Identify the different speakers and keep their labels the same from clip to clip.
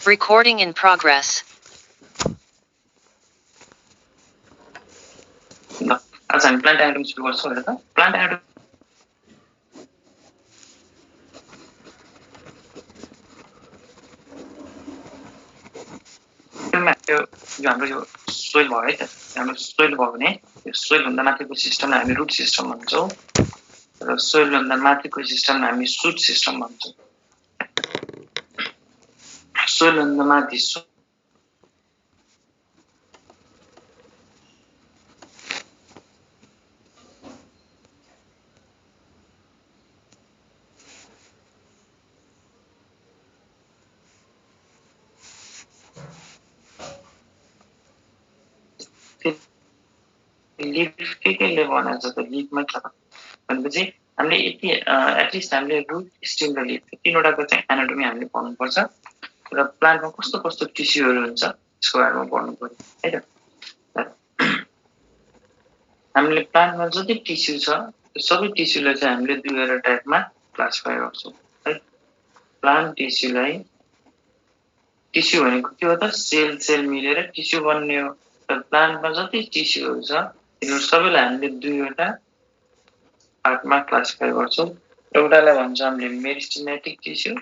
Speaker 1: Recording in progress.
Speaker 2: आज हामी plant anatomy सुरु गर्छौं हैन त प्लान्ट एनाटोमी यो हाम्रो यो सोइल भयो है त हाम्रो सोइल भयो भने यो सोइल भन्दा माथिको सिस्टमलाई हामी रुट सिस्टम भन्छौं र सोइल भन्दा माथिको सिस्टमलाई हामी सुट सिस्टम भन्छौं सोइल भन्दा माथि लिफ के ले बनाएको छ त लिफमा छ भनेपछि हामीले यति एटलिस्ट हामीले रुट स्टेम र लिफ तीनवटाको चाहिँ एनाटोमी हामीले पढ्नु पर्छ र प्लान्टमा कस्तो कस्तो टिस्युहरु हुन्छ त्यसको बारेमा पढ्नु पर्यो है त हामीले प्लान्टमा जति टिस्यु छ त्यो सबै टिस्युलाई चाहिँ हामीले दुईवटा टाइपमा क्लासिफाई गर्छौं है प्लान्ट टिस्युलाई टिस्यु भनेको के हो त सेल सेल मिलेर टिस्यु बन्ने हो र प्लान्टमा जति टिस्युहरु छ तिनीहरु सबैलाई हामीले दुईवटा पार्टमा क्लासिफाई गर्छौं एउटालाई भन्छ हामीले मेरिस्टेमेटिक टिस्यु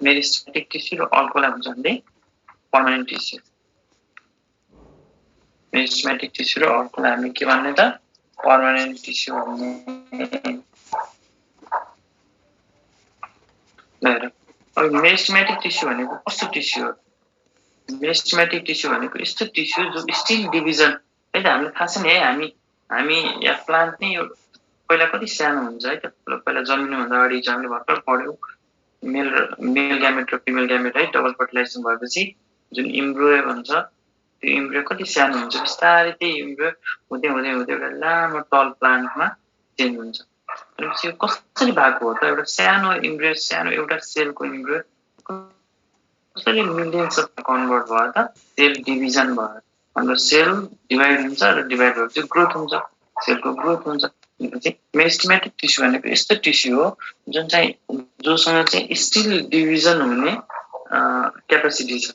Speaker 2: मेरिस्टेमेटिक टिस्यु र अर्कोलाई भन्छ हामीले पर्मानेन्ट टिस्यु मेरिस्टेमेटिक टिस्यु र अर्कोलाई हामी के भन्ने त पर्मानेन्ट टिस्यु भन्ने अब मेरिस्टेमेटिक टिस्यु भनेको कस्तो टिस्यु हो मेरिस्टेमेटिक टिस्यु भनेको यस्तो टिस्यु जो स्टिल डिभिजन है त हामीलाई थाहा छ नि है हामी या प्लान्ट नै पहिला कति सानो हुन्छ है त पहिला जन्मिनु भन्दा अगाडि हामीले भर्खर पढ्यौ मेल ग्यामेट र फिमेल ग्यामेट है डबल फर्टिलाइजेसन भएपछि जुन इम्ब्रियो भन्छ त्यो इम्ब्रियो कति सानो हुन्छ बिस्तारै त्यही इम्ब्रियो हुँदै हुँदै हुँदै एउटा लामो टल प्लान्टमा चेन्ज हुन्छ भनेपछि यो कसरी भएको हो त एउटा सानो इम्ब्रियो सानो एउटा सेलको इम्ब्रियो कसरी मिलियन्स अफ कन्भर्ट भयो त सेल डिभिजन भयो हाम्रो सेल डिभाइड हुन्छ र डिभाइड भएपछि ग्रोथ हुन्छ सेलको ग्रोथ हुन्छ भनेपछि मेरिस्टेमेटिक टिस्यु भनेको यस्तो टिस्यु हो जुन चाहिँ जोसँग चाहिँ स्टिल डिभिजन हुने क्यापेसिटी छ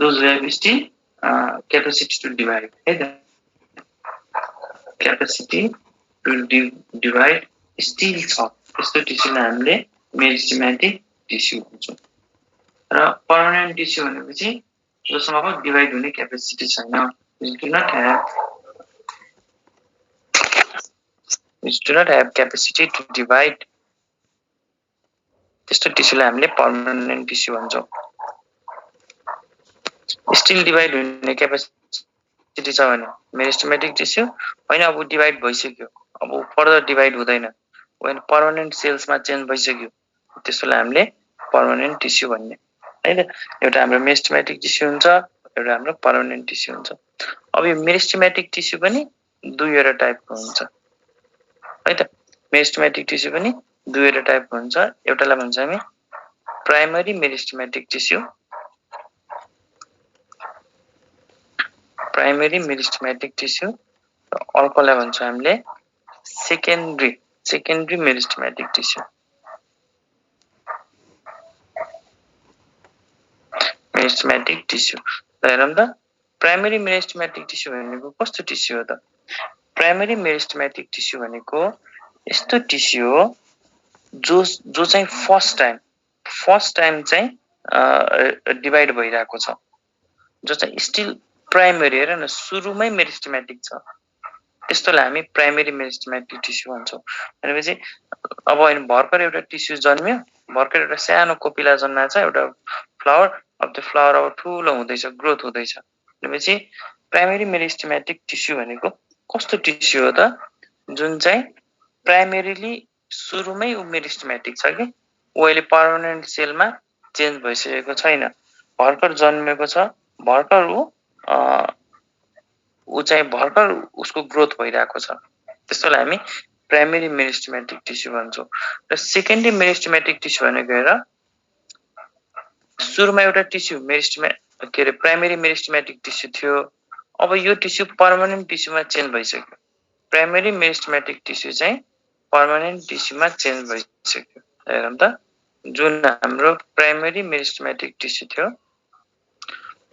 Speaker 2: those have still capacity to divide है त क्यापेसिटी टु डिभाइड स्टिल छ त्यस्तो टिस्युलाई हामीले मेरिस्टेमेटिक टिस्यु भन्छौं र पर्मानेन्ट टिस्यु भनेपछि जसमा अब डिभाइड हुने क्यापेसिटी छैन which do not have capacity to divide त्यस्तो टिस्युलाई हामीले पर्मानेन्ट टिस्यु भन्छौं स्टिल डिभाइड हुने क्यापेसिटी छ भने मेरिस्टेमेटिक टिस्यु हैन अब डिभाइड भइसक्यो अब फर्दर डिभाइड हुँदैन when पर्मानेन्ट सेल्समा चेन्ज भइसक्यो त्यसलाई हामीले पर्मानेन्ट टिस्यु भन्ने हैन एउटा हाम्रो मेरिस्टेमेटिक टिस्यु हुन्छ एउटा हाम्रो पर्मानेन्ट टिस्यु हुन्छ अब यो मेरिस्टेमेटिक टिस्यु पनि दुईवटा टाइपको हुन्छ है त मेरिस्टेमेटिक टिस्यु पनि दुईवटा टाइपको हुन्छ एउटालाई भन्छ हामी प्राइमरी मेरिस्टेमेटिक टिस्यु र अर्कोलाई भन्छ हामीले secondary meristematic tissue meristematic tissue हेरौँ त प्राइमरी मेरिस्टेमेटिक टिस्यु भनेको कस्तो टिस्यु हो त प्राइमरी मेरिस्टेमेटिक टिस्यु भनेको यस्तो टिस्यु हो जो चाहिँ फर्स्ट टाइम चाहिँ डिभाइड भइरहेको छ जो चाहिँ स्टिल प्राइमरी हेर न सुरुमै मेरिस्टेमेटिक छ त्यस्तोलाई हामी प्राइमरी मेरिस्टेमेटिक टिस्यु भन्छौं भनेपछि अब भर्खर एउटा टिस्यु जन्मियो भर्खर एउटा सानो कोपिला जन्माएको छ एउटा फ्लावर अब त्यो फ्लावर अब ठूलो हुँदैछ ग्रोथ हुँदैछ भनेपछि प्राइमरी मेरिस्टेमेटिक टिस्यु भनेको कस्तो टिस्यु हो त जुन चाहिँ प्राइमरीली सुरुमै मेरिस्टेमेटिक छ कि अहिले पर्मानेन्ट सेलमा चेन्ज भइसकेको छैन भर्खर जन्मेको छ भर्खर उ चाहिँ भर्खर उसको ग्रोथ भइरहेको छ त्यस्तोलाई हामी प्राइमरी मेरिस्टेमेटिक टिस्यु भन्छौं र सेकेन्डरी मेरिस्टेमेटिक टिस्यु भनेको हेर सुरुमा एउटा टिस्यु प्राइमरी मेरिस्टेमेटिक टिस्यु थियो अब यो टिस्यु पर्मानेन्ट टिस्युमा चेन्ज भइसक्यो प्राइमरी मेरिस्टेमेटिक टिस्यु चाहिँ पर्मानेन्ट टिस्युमा चेन्ज भइसक्यो। हेरौँ त, जुन हाम्रो प्राइमेरी मेरिस्टेमेटिक टिस्यु थियो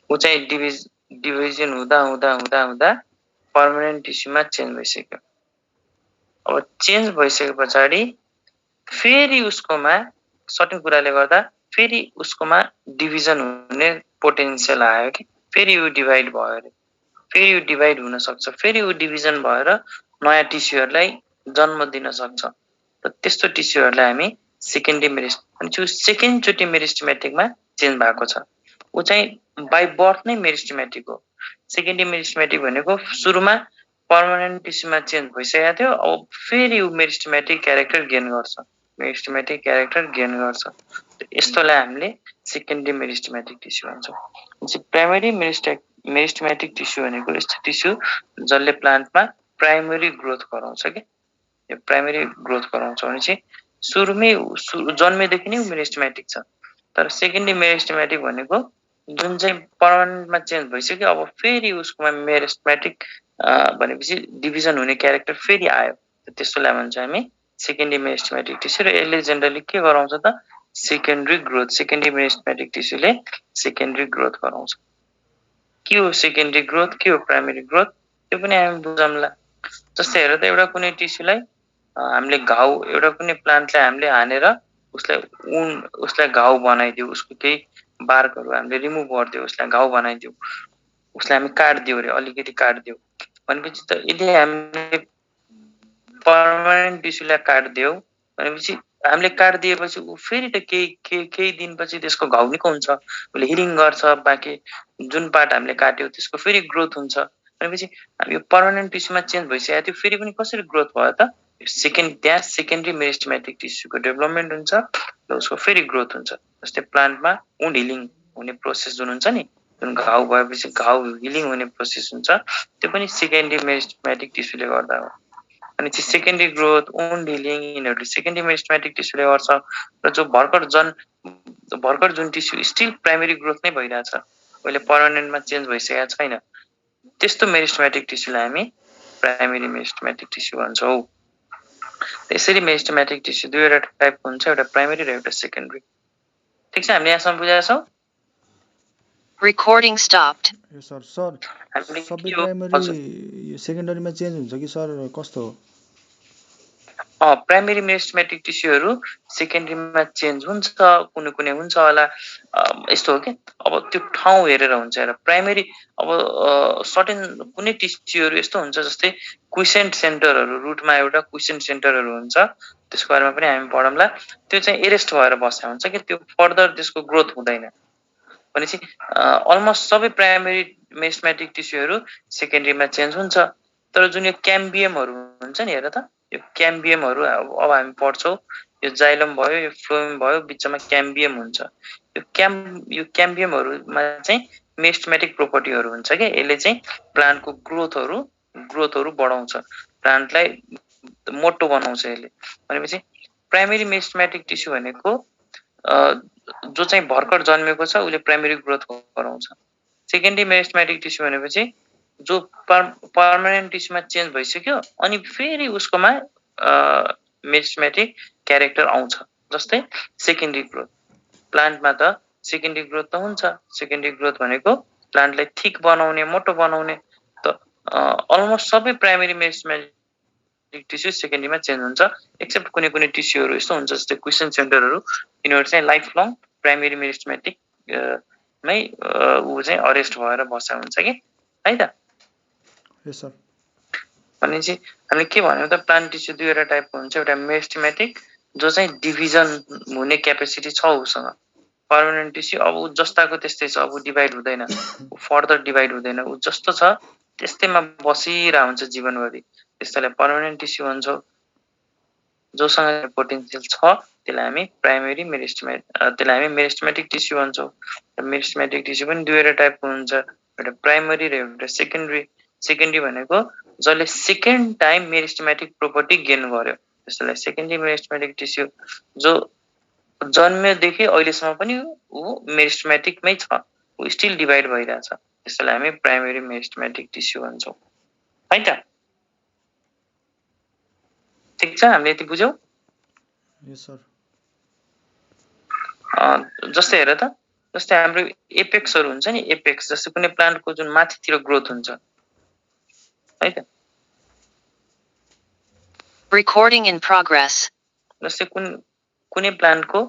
Speaker 2: ऊ चाहिँ डिभिजन हुँदा हुँदा हुँदा हुँदा पर्मानेन्ट टिस्युमा चेन्ज भइसक्यो। अब चेन्ज भइसके पछाडि फेरि उसकोमा सर्टेन कुराले गर्दा फेरि उसकोमा डिभिजन हुने पोटेन्सियल आयो कि फेरि ऊ डिभाइड भयो अरे, फेरि ऊ डिभाइड हुन सक्छ, फेरि ऊ डिभिजन भएर नयाँ टिस्युहरूलाई जन्म दिन सक्छ। र त्यस्तो टिस्युहरूलाई हामी सेकेन्डरी मेरिस्टेमेटिक सेकेन्डचोटि मेरिस्टेमेटिकमा चेन्ज भएको छ। ऊ चाहिँ बाई बर्थ नै मेरिस्टेमेटिक हो। सेकेन्डरी मेरिस्टेमेटिक भनेको सुरुमा पर्मानेन्ट टिस्युमा चेन्ज भइसकेको थियो, अब फेरि ऊ मेरिस्टेमेटिक क्यारेक्टर गेन गर्छ, मेरिस्टेमेटिक क्यारेक्टर गेन गर्छ। यस्तोलाई हामीले सेकेन्डरी मेरिस्टेमेटिक टिस्यु भन्छौँ। प्राइमेरी मेरिस्टेमेटिक टिस्यु भनेको यस्तो टिस्यु जसले प्लान्टमा प्राइमेरी ग्रोथ गराउँछ कि यो प्राइमेरी ग्रोथ गराउँछ भने चाहिँ सुरुमै जन्मेदेखि नै मेरिस्टेमेटिक छ। तर सेकेन्डरी मेरिस्टेमेटिक भनेको जुन चाहिँ पर्मानेन्टमा चेन्ज भइसक्यो, अब फेरि उसकोमा मेरिस्टेमेटिक भनेपछि डिभिजन हुने क्यारेक्टर फेरि आयो, त्यस्तोलाई भन्छ हामी सेकेन्डरी मेरिस्टेमेटिक टिस्यु। र यसले जेनरली के गराउँछ त सेकेन्डरी ग्रोथ। सेकेन्डरी मेरिस्टेमेटिक टिस्युले सेकेन्डरी ग्रोथ गराउँछ। के हो सेकेन्डरी ग्रोथ, के हो प्राइमेरी ग्रोथ, त्यो पनि हामी बुझौँला। जस्तै हेर त, एउटा कुनै टिस्युलाई हामीले घाउ, एउटा कुनै प्लान्टलाई हामीले हानेर उसलाई घाउ बनाइदियो, उसको केही बार्कहरू हामीले रिमुभ गरिदियो, उसलाई घाउ बनाइदियो, उसलाई हामी काट्दियो अरे, अलिकति काट्दियो भनेपछि त यदि हामीले पर्मानेन्ट टिस्युलाई काट्दियो भनेपछि हामीले काट्दिएपछि ऊ फेरि त केही दिनपछि त्यसको घाउ निको हुन्छ, उसले हिलिङ गर्छ, बाँकी जुन पार्ट हामीले काट्यो त्यसको फेरि ग्रोथ हुन्छ भनेपछि यो पर्मानेन्ट टिस्युमा चेन्ज भइसकेको थियो, फेरि पनि कसरी ग्रोथ भयो त त्यहाँ सेकेन्डरी मेरिस्टेमेटिक टिस्युको डेभलपमेन्ट हुन्छ र उसको फेरि ग्रोथ हुन्छ। जस्तै प्लान्टमा वुन्ड हिलिङ हुने प्रोसेस जुन हुन्छ नि, जुन घाउ भएपछि घाउ हिलिङ हुने प्रोसेस हुन्छ, त्यो पनि सेकेन्डरी मेरिस्टेमेटिक टिस्युले गर्दा हो। अनि चाहिँ सेकेन्डरी ग्रोथ, वुन्ड हिलिङ यिनीहरू सेकेन्डरी मेरिस्टेमेटिक टिस्युले गर्छ। र जो भर्खर जुन टिस्यु स्टिल प्राइमेरी ग्रोथ नै भइरहेछ, अहिले पर्मानेन्टमा चेन्ज भइसकेको छैन, त्यस्तो मेरिस्टेमेटिक टिस्युलाई हामी प्राइमेरी मेरिस्टेमेटिक टिस्यु भन्छौँ। यसरी मेरिस्टेमेटिक टिस्यु दुईवटा टाइपको हुन्छ, एउटा प्राइमेरी र एउटा सेकेन्डरी। ठिक छ, हामीले यहाँसम्म बुझेका छौँ।
Speaker 1: Recording stopped.
Speaker 3: सर सबै प्राइमेरी सेकेन्डरीमा चेन्ज हुन्छ कि सर, कस्तो हो?
Speaker 2: प्राइमेरी मेरिस्टेमेटिक टिस्युहरू सेकेन्डरीमा चेन्ज हुन्छ, कुनै हुन्छ होला। यस्तो हो कि अब त्यो ठाउँ हेरेर हुन्छ। हेर, प्राइमेरी अब सर्टेन कुनै टिस्युहरू यस्तो हुन्छ, जस्तै क्विसेन्ट सेन्टरहरू, रुटमा एउटा क्विसेन्ट सेन्टरहरू हुन्छ, त्यसको बारेमा पनि हामी पढौँला। त्यो चाहिँ एरेस्ट भएर बसेको हुन्छ कि त्यो फर्दर त्यसको ग्रोथ हुँदैन। भनेपछि अलमोस्ट सबै प्राइमेरी मेरिस्टेमेटिक टिस्युहरू सेकेन्डरीमा चेन्ज हुन्छ। तर जुन यो क्याम्बियमहरू हुन्छ नि, हेर त, यो क्याम्बियमहरू अब हामी पढ्छौँ। यो जाइलम भयो, यो फ्लोएम भयो, बिचमा क्याम्बियम हुन्छ। यो क्याम्बियमहरूमा चाहिँ मेरिस्टेमेटिक प्रोपर्टीहरू हुन्छ कि यसले चाहिँ प्लान्टको ग्रोथहरू बढाउँछ, प्लान्टलाई मोटो बनाउँछ यसले। भनेपछि प्राइमेरी मेरिस्टेमेटिक टिस्यु भनेको जो चाहिँ भर्खर जन्मेको छ उसले प्राइमेरी ग्रोथ गराउँछ। सेकेन्डरी मेरिस्टेमेटिक टिस्यु भनेपछि जो पर्मानेन्ट टिस्युमा चेन्ज भइसक्यो, अनि फेरि उसकोमा मेरिस्टेमेटिक क्यारेक्टर आउँछ। जस्तै सेकेन्डरी ग्रोथ, प्लान्टमा त सेकेन्डरी ग्रोथ त हुन्छ। सेकेन्डरी ग्रोथ भनेको प्लान्टलाई थिक बनाउने, मोटो बनाउने। त अलमोस्ट सबै प्राइमेरी मेरिस्टेमेटिक टिस्यु सेकेन्डरीमा चेन्ज हुन्छ, एक्सेप्ट कुनै टिस्युहरू यस्तो हुन्छ, जस्तै क्विसेन्ट सेन्टरहरू, यिनीहरू चाहिँ लाइफ लङ प्राइमेरी मेरिस्टेमेटिक मै ऊ चाहिँ अरेस्ट भएर बसेको हुन्छ कि, है त? भनेपछि हामीले के भन्यौँ त, प्लान्ट टिस्यु दुईवटा टाइपको हुन्छ। एउटा मेरिस्टेमेटिक जो चाहिँ डिभिजन हुने क्यापेसिटी छ उसँग। पर्मानेन्ट टिस्यु अब ऊ जस्ताको त्यस्तै छ, अब डिभाइड हुँदैन, फर्दर डिभाइड हुँदैन, ऊ जस्तो छ त्यस्तैमा बसिरहेको हुन्छ जीवनभरि, त्यस्तोलाई पर्मानेन्ट टिस्यु भन्छौँ। जोसँग पोटेन्सियल छ त्यसलाई हामी मेरिस्टेमेटिक टिस्यु भन्छौँ। मेरिस्टेमेटिक टिस्यु पनि दुईवटा टाइपको हुन्छ, एउटा प्राइमरी र एउटा सेकेन्डरी। सेकेन्डरी भनेको जसले second time meristematic property gain गर्यो, त्यसलाई सेकेन्डरी मेरिस्टेमेटिक टिस्यु। जो जन्मेदेखि अहिलेसम्म पनि ऊ मेरिस्टेमेटिकमै छ, ऊ स्टिल डिभाइड भइरहेछ, त्यसलाई हामी प्राइमरी मेरिस्टेमेटिक टिस्यु भन्छौँ, है त? ठीक छ, हामीले यति बुझ्यौ।
Speaker 3: यस सर।
Speaker 2: जस्तै हेर त, जस्तै हाम्रो एपेक्सहरु हुन्छ नि, एपेक्स जस्तै कुनै प्लान्टको जुन माथितिर ग्रोथ हुन्छ है त।
Speaker 1: Recording in progress.
Speaker 2: जस्तै कुनै प्लान्टको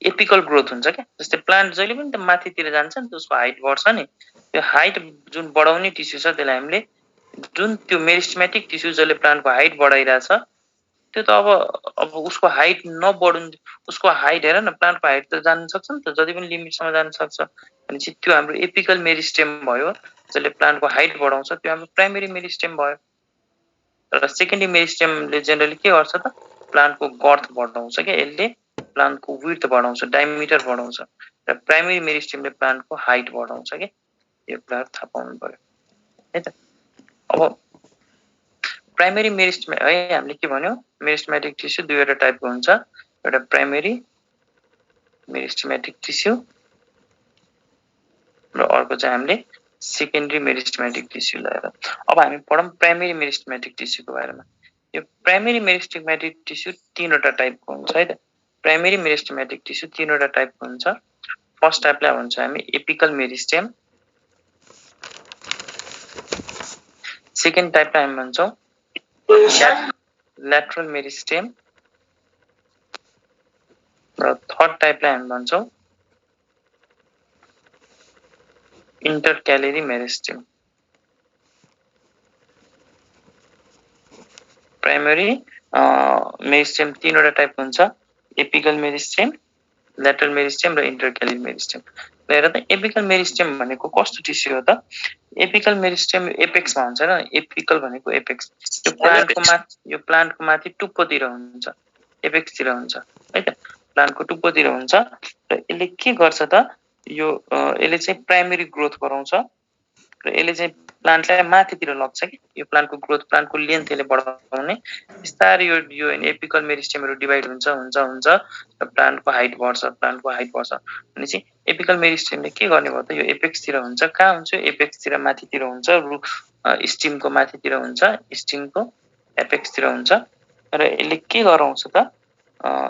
Speaker 2: एपिकल ग्रोथ हुन्छ क्या। जस्तै प्लान्ट जहिले पनि त माथितिर जान्छ नि त, उसको हाइट बढ्छ नि। त्यो हाइट जुन बढाउने टिस्यु छ त्यसलाई हामीले जुन त्यो मेरिस्टेमेटिक टिस्यु जसले प्लान्टको हाइट बढाइरहेछ, त्यो त अब उसको हाइट नबढुन्, उसको हाइट हेर न, प्लान्टको हाइट त जान सक्छ नि त, जति पनि लिमिटसम्म जान सक्छ। भनेपछि त्यो हाम्रो एपिकल मेरिस्टेम भयो, जसले प्लान्टको हाइट बढाउँछ, त्यो हाम्रो प्राइमेरी मेरिस्टेम भयो। र सेकेन्डरी मेरिस्टेमले जेनरली के गर्छ त, प्लान्टको गर्थ बढाउँछ क्या, यसले प्लान्टको विड्थ बढाउँछ, डायमिटर बढाउँछ। र प्राइमेरी मेरिस्टेमले प्लान्टको हाइट बढाउँछ क्या। यो कुराहरु थाहा पाउनु पर्यो है त। अब प्राइमेरी मेरिस्टेम है, हामीले के भन्यो, मेरिस्टेमेटिक टिस्यु दुईवटा टाइपको हुन्छ, एउटा प्राइमेरी मेरिस्टेमेटिक टिस्यु र अर्को चाहिँ हामीले सेकेन्डरी मेरिस्टेमेटिक टिस्यु लिएर। अब हामी पढौँ प्राइमेरी मेरिस्टेमेटिक टिस्युको बारेमा। यो प्राइमेरी मेरिस्टेमेटिक टिस्यु तीनवटा टाइपको हुन्छ है त। प्राइमेरी मेरिस्टेमेटिक टिस्यु तीनवटा टाइपको हुन्छ। फर्स्ट टाइपलाई भन्छ हामी एपिकल मेरिस्टेम, सेकेन्ड टाइपलाई हामी भन्छौँ ल्याटरल मेरिस्टेम, र थर्ड टाइपलाई हामी भन्छौँ इन्टरक्यालेरी मेरिस्टेम। प्राइमेरी मेरिस्टेम तीनवटा टाइपको हुन्छ, एपिकल मेरिस्टेम, ल्याटरल मेरिस्टेम र इन्टरक्यालेरी मेरिस्टेम। हेर त, एपिकल मेरिस्टेम भनेको कस्तो टिस्यु हो त? एपिकल मेरिस्टेम एपेक्समा हुन्छ र, एपिकल भनेको एपेक्स, यो प्लान्टको माथि टुप्पोतिर हुन्छ, एपेक्सतिर हुन्छ है त। प्लान्टको टुप्पोतिर हुन्छ र यसले के गर्छ त, यो यसले चाहिँ प्राइमेरी ग्रोथ गराउँछ र यसले चाहिँ प्लान्टलाई माथितिर लग्छ कि। यो प्लान्टको ग्रोथ, प्लान्टको लेन्थ यसले बढाउने। बिस्तारै यो एपिकल मेरिस्टेमहरु डिभाइड हुन्छ र प्लान्टको हाइट बढ्छ, प्लान्टको हाइट बढ्छ। भनेपछि एपिकल मेरिस्टेमले के गर्ने भयो त, यो एपेक्सतिर हुन्छ। कहाँ हुन्छ? एपेक्सतिर माथितिर हुन्छ, स्टिमको माथितिर हुन्छ, स्टिमको एपेक्सतिर हुन्छ। र यसले के गराउँछ त,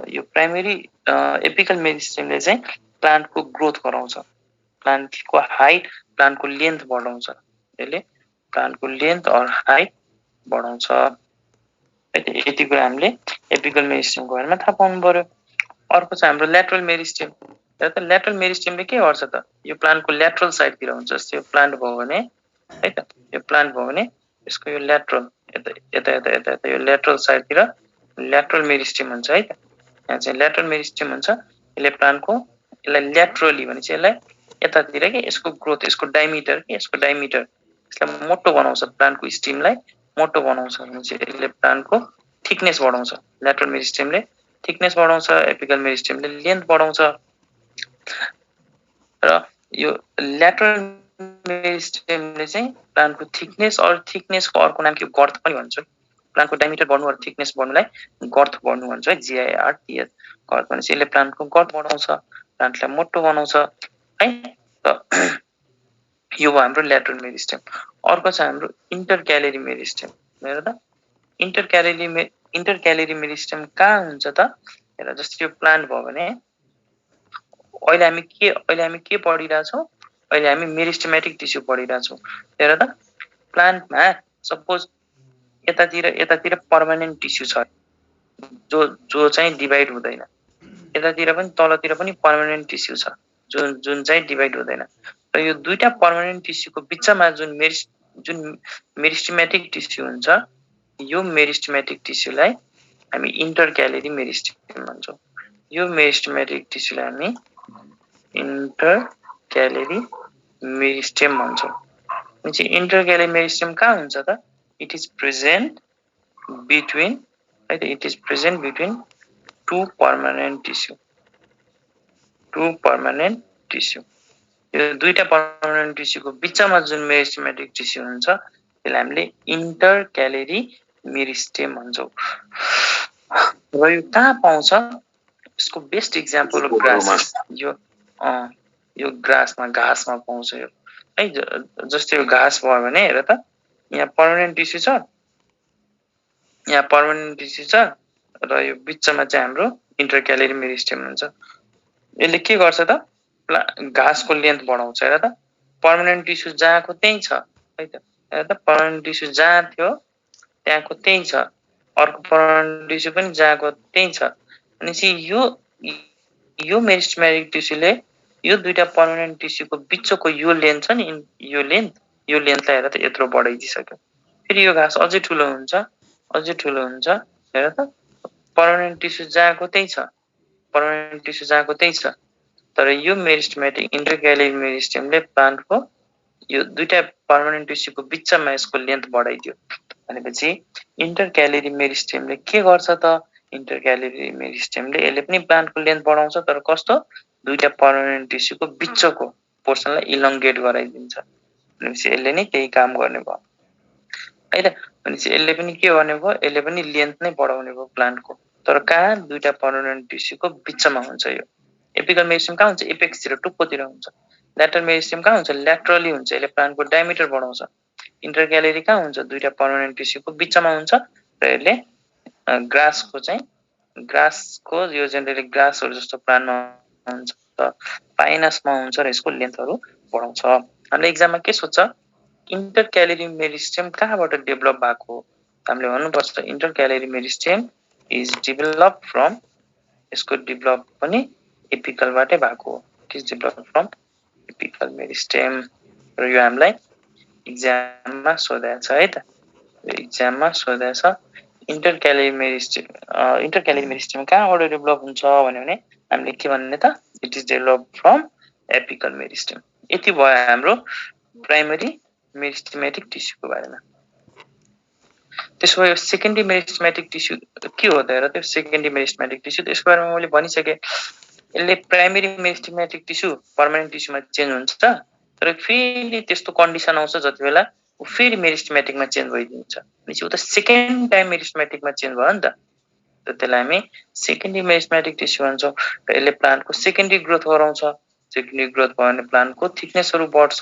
Speaker 2: यो प्राइमेरी एपिकल मेरिस्टेमले चाहिँ प्लान्टको ग्रोथ गराउँछ, प्लान्टको हाइट, प्लान्टको लेन्थ बढाउँछ। यसले प्लान्टको लेन्थ और हाइट बढाउँछ। यति कुरा हामीले एपिकल मेरिस्टेमको बारेमा थाहा पाउनु पर्यो। अर्को चाहिँ हाम्रो ल्याटरल मेरिस्टेम। ल्याटरल मेरिस्टेमले के गर्छ त, यो प्लान्टको ल्याटरल साइडतिर हुन्छ। जस्तै यो प्लान्ट भयो भने है त, यो प्लान्ट भयो भने यसको यो ल्याटरल यता यता यता यता यो ल्याटरल साइडतिर ल्याटरल मेरिस्टेम हुन्छ है त। यहाँ चाहिँ ल्याटरल मेरिस्टेम हुन्छ। यसले प्लान्टको, यसलाई ल्याटरली भनेपछि यसलाई यतातिर के, यसको ग्रोथ, यसको डायमिटर के, यसको डायमिटर यसलाई मोटो बनाउँछ, प्लान्टको स्टिमलाई मोटो बनाउँछ। भनेपछि यसले प्लान्टको थिकनेस बढाउँछ। ल्याटरल मेरिस्टेमले थिकनेस बढाउँछ, एपिकल मेरिस्टेमले लेन्थ बढाउँछ। र यो ल्याटरल मेरिस्टेमले चाहिँ प्लान्टको थिकनेस, और थिकनेसको अर्को नाम के, गर्थ पनि भन्छ। प्लान्टको डायमिटर बढ्नु र थिकनेस बढ्नुलाई गर्थ बढ्नु भन्छ है, GIRTH। गर्थ भनेपछि यसले प्लान्टको गर्थ बढाउँछ, प्लान्टलाई मोटो बनाउँछ है त। यो भयो हाम्रो ल्याटरल मेरिस्टेम। अर्को छ हाम्रो इन्टरक्यालेरी मेरिस्टेम। हेर त, इन्टरक्यालेरी मेरिस्टेम कहाँ हुन्छ त? हेर, जस्तै यो प्लान्ट भयो भने अहिले हामी के पढिरहेछौँ? अहिले हामी मेरिस्टेमेटिक टिस्यु पढिरहेछौँ। हेर त, प्लान्टमा सपोज यतातिर पर्मानेन्ट टिस्यु छ, जो चाहिँ डिभाइड हुँदैन। यतातिर पनि तलतिर पनि पर्मानेन्ट टिस्यु छ, जुन चाहिँ डिभाइड हुँदैन। र यो दुईटा पर्मानेन्ट टिस्युको बिचमा जुन मेरिस्टेमेटिक टिस्यु हुन्छ, यो मेरिस्टेमेटिक टिस्युलाई हामी इन्टरक्यालेरी मेरिस्टेम भन्छौँ। यो मेरिस्टेमेटिक टिस्युलाई हामी इन्टरक्यालेरी मेरिस्टेम भन्छौँ। भनेपछि इन्टरक्यालेरी मेरिस्टेम कहाँ हुन्छ त? इट इज प्रेजेन्ट बिट्विन है त, it is present between two permanent tissue, two permanent tissue. यो दुईटा पर्मानेन्ट टिस्युको बिचमा जुन मेरिस्टेमेटिक टिस्यु हुन्छ, त्यसलाई हामीले इन्टरक्यालेरी मेरिस्टेम भन्छौँ। र यो कहाँ पाउँछ? यसको बेस्ट इक्जाम्पल हो ग्रास। यो ग्रासमा, घाँसमा पाउँछ यो है। जस्तै यो घाँस भयो भने हेर त, यहाँ पर्मानेन्ट टिस्यु छ, यहाँ पर्मानेन्ट टिस्यु छ र यो बिचमा चाहिँ हाम्रो इन्टरक्यालेरी मेरिस्टेम हुन्छ। यसले के गर्छ त घासको लेन्थ बढाउँछ। हेर त पर्मानेन्ट टिस्यु जहाँको त्यही छ है त। हेर त पर्मानेन्ट टिस्यु जहाँ थियो त्यहाँको त्यही छ, अर्को पर्मानेन्ट टिस्यु पनि जहाँको त्यही छ। भनेपछि यो मेरिस्टेमेटिक टिस्युले यो दुईटा पर्मानेन्ट टिस्युको बिचको यो लेन्थ छ नि, यो लेन्थलाई हेर त यत्रो बढाइदिइसक्यो। फेरि यो घास अझै ठुलो हुन्छ, अझै ठुलो हुन्छ। हेर त पर्मानेन्ट टिस्यु जहाँको त्यही छ, पर्मानेन्ट टिस्यु जहाँको त्यही छ, तर यो मेरिस्टेमेटिक इन्टरक्यालेरी मेरिस्टेमले प्लान्टको यो दुईटा पर्मानेन्ट टिस्युको बिचमा यसको लेन्थ बढाइदियो। भनेपछि इन्टरक्यालेरी मेरिस्टेमले के गर्छ त? इन्टरक्यालेरी मेरिस्टेमले यसले पनि प्लान्टको लेन्थ बढाउँछ, तर कस्तो? दुईटा पर्मानेन्ट टिस्युको बिचको पोर्सनलाई इलोङ्गेट गराइदिन्छ। भनेपछि यसले नै त्यही काम गर्ने भयो है त। भनेपछि यसले पनि के गर्ने भयो? यसले पनि लेन्थ नै बढाउने भयो प्लान्टको, तर कहाँ? दुईटा पर्मानेन्ट टिस्युको बिचमा हुन्छ। यो एपिकल मेरिस्टेम कहाँ हुन्छ? एपेक्सतिर, टुप्पोतिर हुन्छ। ल्याटरल मेरिस्टेम कहाँ हुन्छ? ल्याटरली हुन्छ, यसले प्लान्टको डायमिटर बढाउँछ। इन्टरक्यालेरी कहाँ हुन्छ? दुईटा पर्मानेन्ट टिस्युको बिचमा हुन्छ र यसले ग्रासको यो जेनरली ग्रासहरू जस्तो प्लान्टमा हुन्छ, पाइनसमा हुन्छ र यसको लेन्थहरू बढाउँछ। हामीले एक्जाममा के सोध्छ? इन्टरक्यालेरी मेरिस्टेम कहाँबाट डेभलप भएको हो? हामीले भन्नुपर्छ इन्टरक्यालेरी मेरिस्टेम इज डेभलप फ्रम, यसको डेभलप पनि एपिकलबाटै भएको हो। It is develop from apical meristem र यो हामीलाई एक्जाममा सोधेको छ है त। एक्जाममा सोधेको छ इन्टरक्यालेरी मेरिस्टेम कहाँबाट डेभलप हुन्छ भन्यो भने हामीले के भन्ने त? It is develop from apical meristem. यति भयो हाम्रो प्राइमरी मेरिस्टेमेटिक टिस्युको बारेमा। त्यसो भए सेकेन्डरी मेरिस्टेमेटिक टिस्यु के हो त? हेर त्यो सेकेन्डरी मेरिस्टेमेटिक टिस्यु, त्यसको बारेमा मैले भनिसकेँ। यसले प्राइमरी मेरिस्टेमेटिक टिस्यु पर्मानेन्ट टिस्युमा चेन्ज हुन्छ, तर फेरि त्यस्तो कन्डिसन आउँछ जति बेला ऊ फेरि मेरिस्टेमेटिकमा चेन्ज भइदिन्छ। भनेपछि ऊ त सेकेन्ड टाइम मेरिस्टेमेटिकमा चेन्ज भयो नि त। त्यसलाई हामी सेकेन्डरी मेरिस्टेमेटिक टिस्यु भन्छौँ र यसले प्लान्टको सेकेन्डरी ग्रोथ गराउँछ। सेकेन्डरी ग्रोथ भयो भने प्लान्टको थिकनेसहरू बढ्छ,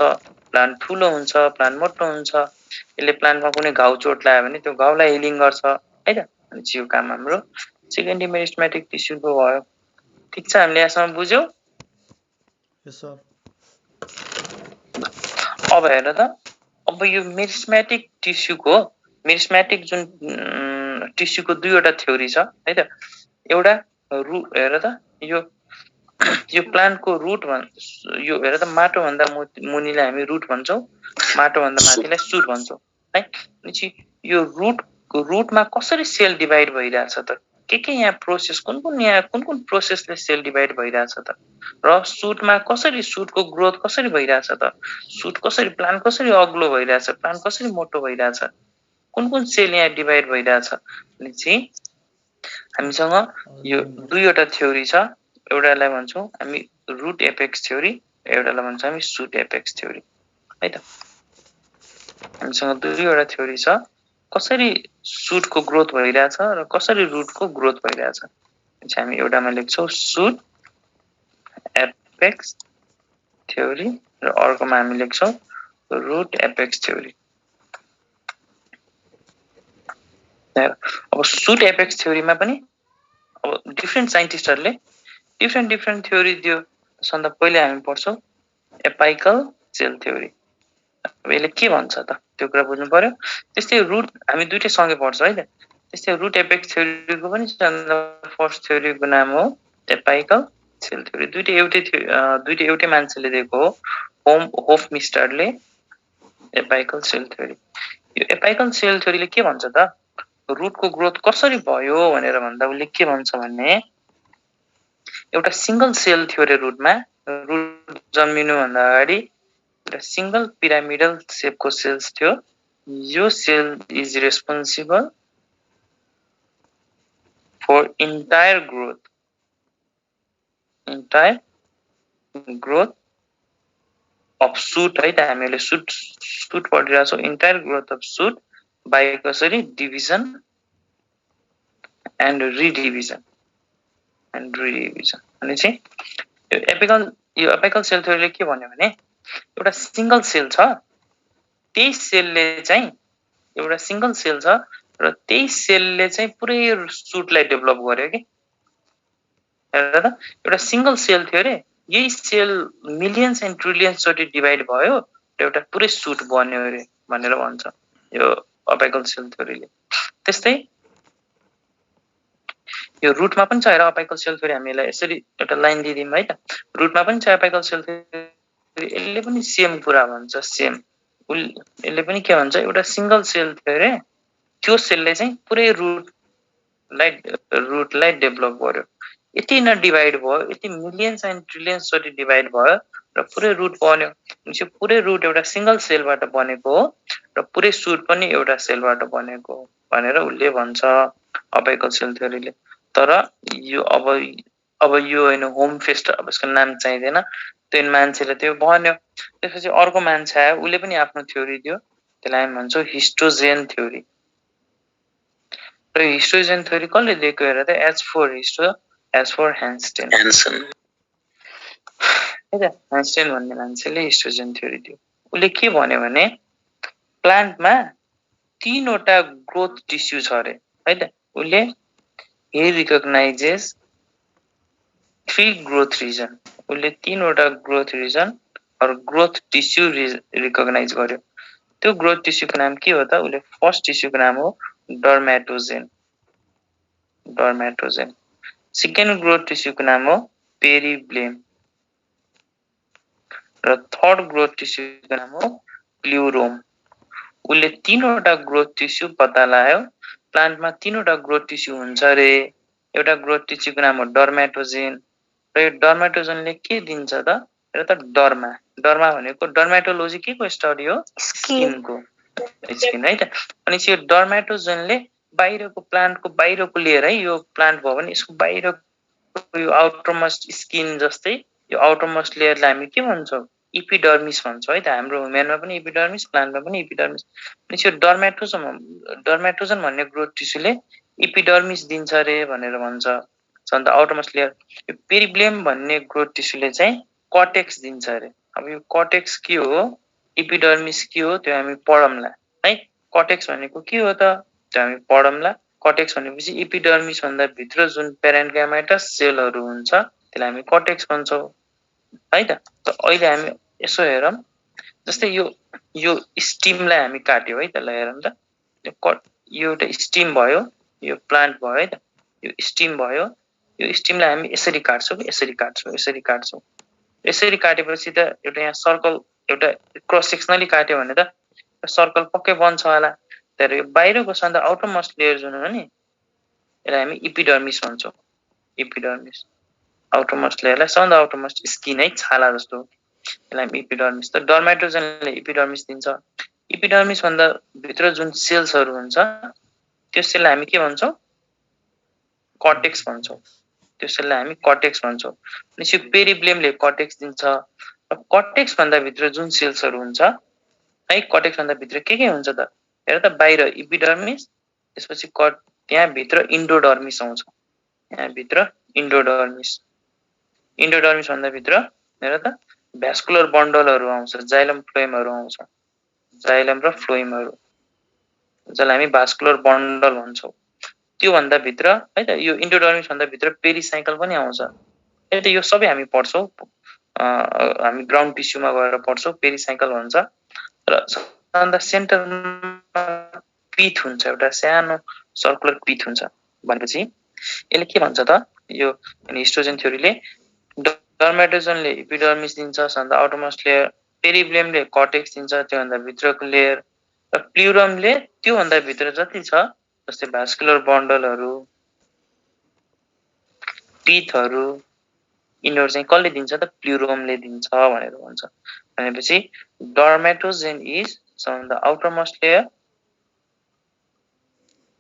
Speaker 2: प्लान्ट ठुलो हुन्छ, प्लान्ट मोटो हुन्छ। यसले प्लान्टमा कुनै घाउ चोट लाग्यो भने त्यो घाउलाई हिलिङ गर्छ है त। भनेपछि यो काम हाम्रो सेकेन्डरी मेरिस्टेमेटिक टिस्युको भयो। ठिक छ, हामीले यहाँसम्म बुझ्यौ?
Speaker 3: यस सर।
Speaker 2: अब हेर त, अब यो मेरिस्टेमेटिक टिस्युको जुन टिस्युको दुईवटा थ्योरी छ है त। एउटा हेर त यो प्लान्टको रुट यो हेर त माटोभन्दा मुनिलाई हामी रुट भन्छौँ, माटोभन्दा माथिलाई सुट भन्छौँ है। भनेपछि यो रुटमा कसरी सेल डिभाइड भइरहेछ त? के यहाँ प्रोसेस, कुन प्रोसेसले सेल डिभाइड भइरहेछ त? र सुटमा कसरी, सुटको ग्रोथ कसरी भइरहेछ त? प्लान्ट कसरी अग्लो भइरहेछ, प्लान्ट कसरी मोटो भइरहेछ, कुन सेल यहाँ डिभाइड भइरहेछ भनेपछि हामीसँग यो दुईवटा थ्योरी छ। एउटालाई भन्छौँ हामी रुट एपेक्स थ्योरी, एउटालाई भन्छौँ हामी सुट एपेक्स थ्योरी है त। हामीसँग दुईवटा थ्योरी छ, कसरी सुटको ग्रोथ भइरहेछ र कसरी रुटको ग्रोथ भइरहेछ। हामी एउटामा लेख्छौँ सुट एपेक्स थ्योरी र अर्कोमा हामी लेख्छौँ रुट एपेक्स थ्योरी। अब सुट एपेक्स थ्योरीमा पनि अब डिफ्रेन्ट साइन्टिस्टहरूले डिफ्रेन्ट थ्योरी दियो। सबभन्दा पहिले हामी पढ्छौँ एपाइकल सेल थ्योरी। अब यसले के भन्छ त त्यो कुरा बुझ्नु पर्यो। त्यस्तै रुट हामी दुईटै सँगै पढ्छौँ है त। त्यस्तै रुट एपेक्स थ्योरीको पनि फर्स्ट थ्योरीको नाम हो एपाइकल सेल थ्योरी। दुईटै एउटै मान्छेले दिएको हो, होफमिस्टरले एपाइकल सेल थ्योरी। यो एपाइकल सेल थ्योरीले के भन्छ त? रुटको ग्रोथ कसरी भयो भनेर भन्दा उसले के भन्छ भने एउटा सिंगल सेल थियो रे रुटमा। रुट जन्मिनु भन्दा अगाडि एउटा सिंगल पिरामिडल शेपको सेल्स थियो। यो cell is responsible for entire growth of shoot है त। हामीले सुट पढिरहेको छौँ। Entire growth of shoot by कसरी डिभिजन एन्ड रिडिभिजन भने चाहिँ यो एपिकल सेल थ्योरीले के भन्यो भने एउटा सिंगल सेल छ, त्यही सेलले चाहिँ एउटा सिंगल सेल छ र त्यही सेलले चाहिँ पुरै सुटलाई डेभलप गर्यो के हेर त एउटा सिंगल सेल थियो रे यही सेल मिलियन्स एन्ड ट्रिलियन्स चोटि डिभाइड भयो र एउटा पुरै सुट बन्यो रे भनेर भन्छ यो अपाइकल सेल थ्योरीले त्यस्तै यो रुटमा पनि छ हेर अपाइकल सेल थ्योरी हामीलाई यसरी एउटा लाइन दिदिम है त रुटमा पनि छ अपाइकल सेल थ्योरी यसले पनि सेम कुरा भन्छ सेम यसले पनि के भन्छ एउटा सिंगल सेल थियो रे त्यो सेलले चाहिँ पुरै रुटलाई डेभलप गर्यो यति न डिभाइड भयो यति मिलियन्स एन्ड ट्रिलियन्स चोटि डिभाइड भयो र पुरै रुट बन्यो भनेपछि पुरै रुट एउटा सिंगल सेलबाट बनेको हो र पुरै सुट पनि एउटा सेलबाट बनेको हो भनेर उले भन्छ अपाइकल सेल थ्योरीले तर यो अब यो हैन होम फेस्ट अब यसको नाम चाहिदैन त्यो मान्छेले त्यो भन्यो त्यसपछि अर्को मान्छे आयो उले पनि आफ्नो थ्योरी दियो त्यसलाई हामी भन्छौं हिस्टोजेन थ्योरी र हिस्टोजेन थ्योरी कसले दिएको हेर त एज फर ह्यान्स्टेन ह्यान्स्टेन भन्ने मान्छेले हिस्टोजेन थ्योरी दियो उले के भन्यो भने प्लान्टमा तीनवटा ग्रोथ टिस्यु छ रे है त उले he recognizes 3 growth region उले तीनवटा ग्रोथ रिजन और ग्रोथ टिस्यु रिकग्नाइज गर्यो त्यो ग्रोथ टिस्युको नाम के हो त उले फर्स्ट टिस्युको नाम हो डर्मेटोजेन सेकेन्ड ग्रोथ टिस्युको नाम हो पेरिब्लेम र थर्ड ग्रोथ टिस्युको नाम हो प्लुरोम उले तीनवटा ग्रोथ टिस्यु पत्ता लगायो प्लान्टमा तीनवटा ग्रोथ टिस्यु हुन्छ रे एउटा ग्रोथ टिस्युको नाम हो डर्मेटोजेन र यो डर्मेटोजेनले के दिन्छ त र त डर्मा भनेको डर्मेटोलोजी के को स्टडी हो स्किनको स्किन है त अनि यो डर्मेटोजेनले बाहिरको प्लान्टको बाहिरको लेयर है यो प्लान्ट भयो भने यसको बाहिरको यो आउटरमोस्ट स्किन जस्तै यो आउटरमोस्ट लेयरलाई हामी के भन्छौं एपिडर्मिस भन्छौं है त हाम्रो ह्युमनमा पनि एपिडर्मिस प्लान्टमा पनि एपिडर्मिस अनि यो डर्मेटोजन भन्ने ग्रोथ टिस्युले एपिडर्मिस दिन्छ रे भनेर भन्छ सन्त आउटरमोस्ट लेयर यो पेरिब्लेम भन्ने ग्रोथ टिस्युले चाहिँ कर्टेक्स दिन्छ रे अब यो कर्टेक्स के हो एपिडर्मिस के हो त्यो हामी पढौँला है कर्टेक्स भनेको के हो त त्यो हामी पढौँला कर्टेक्स भनेपछि एपिडर्मिस भन्दा भित्र जुन प्यारेन्काइमाटस सेलहरु हुन्छ त्यसलाई हामी कर्टेक्स भन्छौं है त अहिले हामी यसो हेरौं जस्तै यो स्टिमलाई हामी काट्यौ है त ल हेरौं त यो एउटा स्टिम भयो यो प्लान्ट भयो है त यो स्टिम भयो यो स्टिमलाई हामी यसरी काट्छौं यसरी काटेपछि त एउटा यहाँ सर्कल एउटा क्रस सेक्सनली काट्यो भने त सर्कल पक्कै बन्छ होला तर यो बाहिरको सन्द आउटरमोस्ट लेयर जुन हो नि यसलाई हामी एपिडर्मिस भन्छौं एपिडर्मिस आउटरमोस्ट लेयरलाई सन्द आउटरमोस्ट स्किन है छाला जस्तो यसलाई हामी एपिडर्मिस त डर्मेटोजनले एपिडर्मिस दिन्छ एपिडर्मिस भन्दा भित्र जुन सेल्सहरु हुन्छ त्यो सेललाई हामी के भन्छौं कर्टेक्स भन्छौं त्यो सेललाई हामी कर्टेक्स भन्छौं अनि यो पेरिब्लेमले कर्टेक्स दिन्छ र कर्टेक्स भन्दा भित्र जुन सेल्सहरु हुन्छ है कर्टेक्स भन्दा भित्र के हुन्छ त हेर त बाहिर एपिडर्मिस त्यसपछि त्यहाँ भित्र इन्डोडर्मिस आउँछ यहाँ भित्र इन्डोडर्मिस भन्दा भित्र हेर त भ्यास्कुलर बन्डलहरु आउँछ जाइलम फ्लोएमहरु आउँछ जाइलम र फ्लोएमहरु जसलाई हामी भास्कुलर बन्डल भन्छौं त्यो भन्दा भित्र है त यो इन्डोडर्मिस भन्दा भित्र पेरिसाइकल पनि आउँछ है त यो सबै हामी पढ्छौं हामी ग्राउन्ड टिस्युमा गएर पढ्छौं पेरिसाइकल भन्छ र अन्त सेन्टरमा पीथ हुन्छ एउटा सानो सर्कुलर पीथ हुन्छ भनेपछि यसले के भन्छ त यो हिस्टोजेन थ्योरीले डर्मेटोजनले एपिडर्मिस दिन्छ सन्त आउटरमोस्ट लेयर पेरिब्लेमले कर्टेक्स दिन्छ त्यो भन्दा भित्रको लेयर र प्लुरमले त्यो भन्दा भित्र जति छ जस्तै भास्कुलर बन्डलहरु पीथहरु यिनीहरु चाहिँ कसले दिन्छ त प्लुरमले दिन्छ भनेर भन्छ भनेपछि dermatogen is some the outermost layer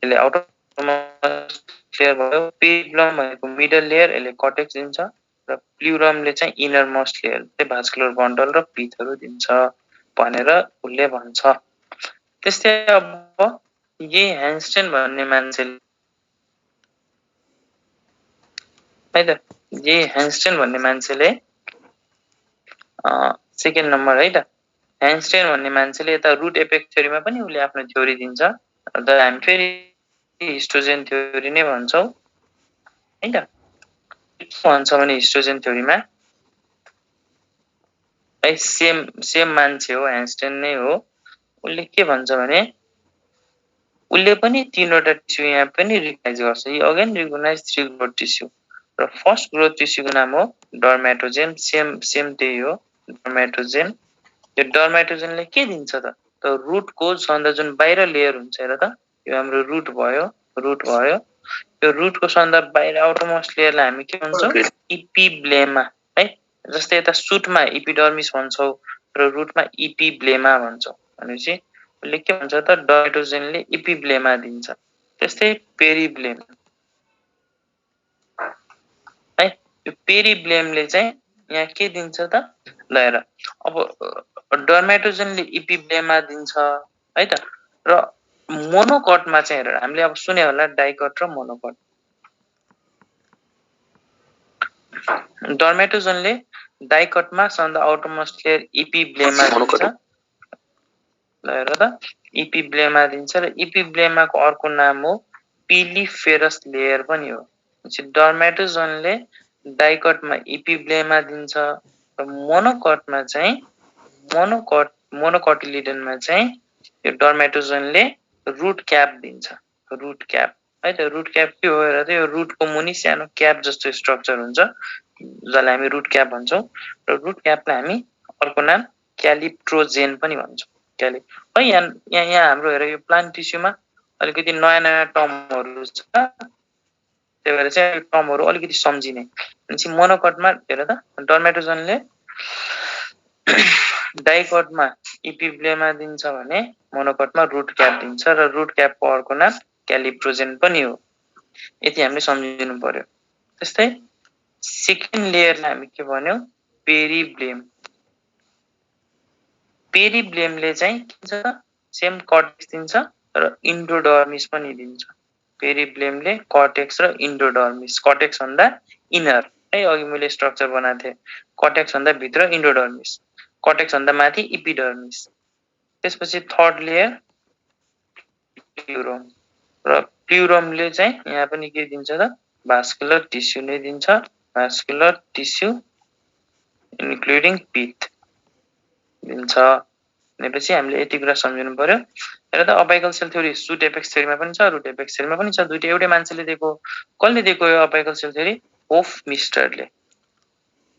Speaker 2: यसले आउटरमोस्ट लेयर भयो पेरिब्लेम भनेको मिडल लेयर यसले कर्टेक्स दिन्छ र प्लुरमले चाहिँ इनर मोस्ट लेयर चाहिँ भास्कुलर बन्डल र पीथहरु दिन्छ भनेर उले भन्छ त्यस्तै अब यही ह्यान्स्टेन भन्ने मान्छेले है त यही ह्यान्स्टेन भन्ने मान्छेले सेकेन्ड नम्बर है त ह्यान्स्टेन भन्ने मान्छेले यता रुट एपेक्ट थ्योरीमा पनि उले आफ्नो थ्योरी दिन्छ हामी फेरि हिस्टोजेन थ्योरी नै भन्छौँ हैन। के भन्छ भने हिस्टोजेन थ्योरीमा है सेम मान्छे हो, आइन्स्टाइन नै हो। उसले के भन्छ भने उसले पनि तीनवटा टिस्यु यहाँ पनि रिकग्नाइज गर्छ। यी अगेन रिकग्नाइज 3 ग्रोथ टिस्यु र फर्स्ट ग्रोथ टिस्युको नाम हो डर्मेटोजेन। सेम त्यही हो डर्मेटोजेन। यो डर्मेटोजेनले के दिन्छ त रुटको सन्दा जुन बाहिर लेयर हुन्छ हेर त, यो हाम्रो रुट भयो। यो रुटको सन्दा बाहिर आउटरमोस्ट लेयरलाई हामी के भन्छौँ इपिब्लेमा है। जस्तै यता सुटमा इपिडर्मिस भन्छौँ र रुटमा इपिब्लेमा भन्छौँ। भनेपछि उसले के भन्छ त डर्मेटोजेनले इपिब्लेमा दिन्छ। त्यस्तै पेरिब्लेम है, यो पेरिब्लेमले चाहिँ यहाँ के दिन्छ त ल हेर। अब डर्मेटोजेनले इपिब्लेमा दिन्छ है त। र मोनोकटमा चाहिँ हेर हामीले अब सुने होला डाइकट र मोनोकट। डर्मेटोजेनले डाइकटमा सन्दा आउटरमोस्ट लेयर इपिब्लेमा दिन्छ। ल हेर त इपिब्लेमा दिन्छ र इपिब्लेमाको अर्को नाम हो पिलिफेरस लेयर पनि हो। डर्मेटोजेनले डाइकटमा इपिब्लेमा दिन्छ र मोनोकटमा चाहिँ मोनोकटिलिडनमा चाहिँ यो डर्मेटोजेनले रुट क्याप दिन्छ। रुट क्याप है त। रुट क्याप के हो हेर त, यो रुटको मुनि सानो क्याप जस्तो स्ट्रक्चर हुन्छ जसलाई हामी रुट क्याप भन्छौँ। र रुट क्यापलाई हामी अर्को नाम क्यालिप्ट्रोजेन पनि भन्छौँ। है यहाँ हाम्रो हेर यो प्लान्ट टिस्युमा अलिकति नयाँ टर्महरू छ, त्यही भएर चाहिँ टर्महरू अलिकति सम्झिने। भनेपछि मोनोकटमा हेर त डर्मेटोजेनले डाइकटमा इपिब्लेमा दिन्छ भने मोनोकटमा रुट क्याप दिन्छ र रुट क्यापको अर्को नाम क्यालिप्ट्रोजेन पनि हो। यति हामीले सम्झिनु पर्यो। त्यस्तै सेकेन्ड लेयरलाई हामी के भन्यौँ पेरिब्लेम। पेरिब्लेमले चाहिँ के दिन्छ त सेम कर्टेक्स दिन्छ र इन्डोडर्मिस पनि दिन्छ। पेरिब्लेमले कर्टेक्स र इन्डोडर्मिस, कर्टेक्स भन्दा इनर है, अघि मैले स्ट्रक्चर बनाएको थिएँ। कर्टेक्स भन्दा भित्र इन्डोडर्मिस, कर्टेक्स भन्दा माथि इपिडर्मिस। त्यसपछि थर्ड लेयर प्ल्युरोम र प्ल्युरोमले चाहिँ यहाँ पनि के दिन्छ त भास्कुलर टिस्यु नै दिन्छ। भास्कुलर टिस्यु इन्क्लुडिङ पिथ दिन्छ। भनेपछि हामीले यति कुरा सम्झिनु पर्यो। हेर त apical cell theory shoot apex थ्योरीमा पनि छ, रुट एपेक्स थ्योरीमा पनि छ। दुईटै एउटै मान्छेले दिएको। कसले दिएको यो अपाइकल सेल थ्योरी? होफमिस्टरले।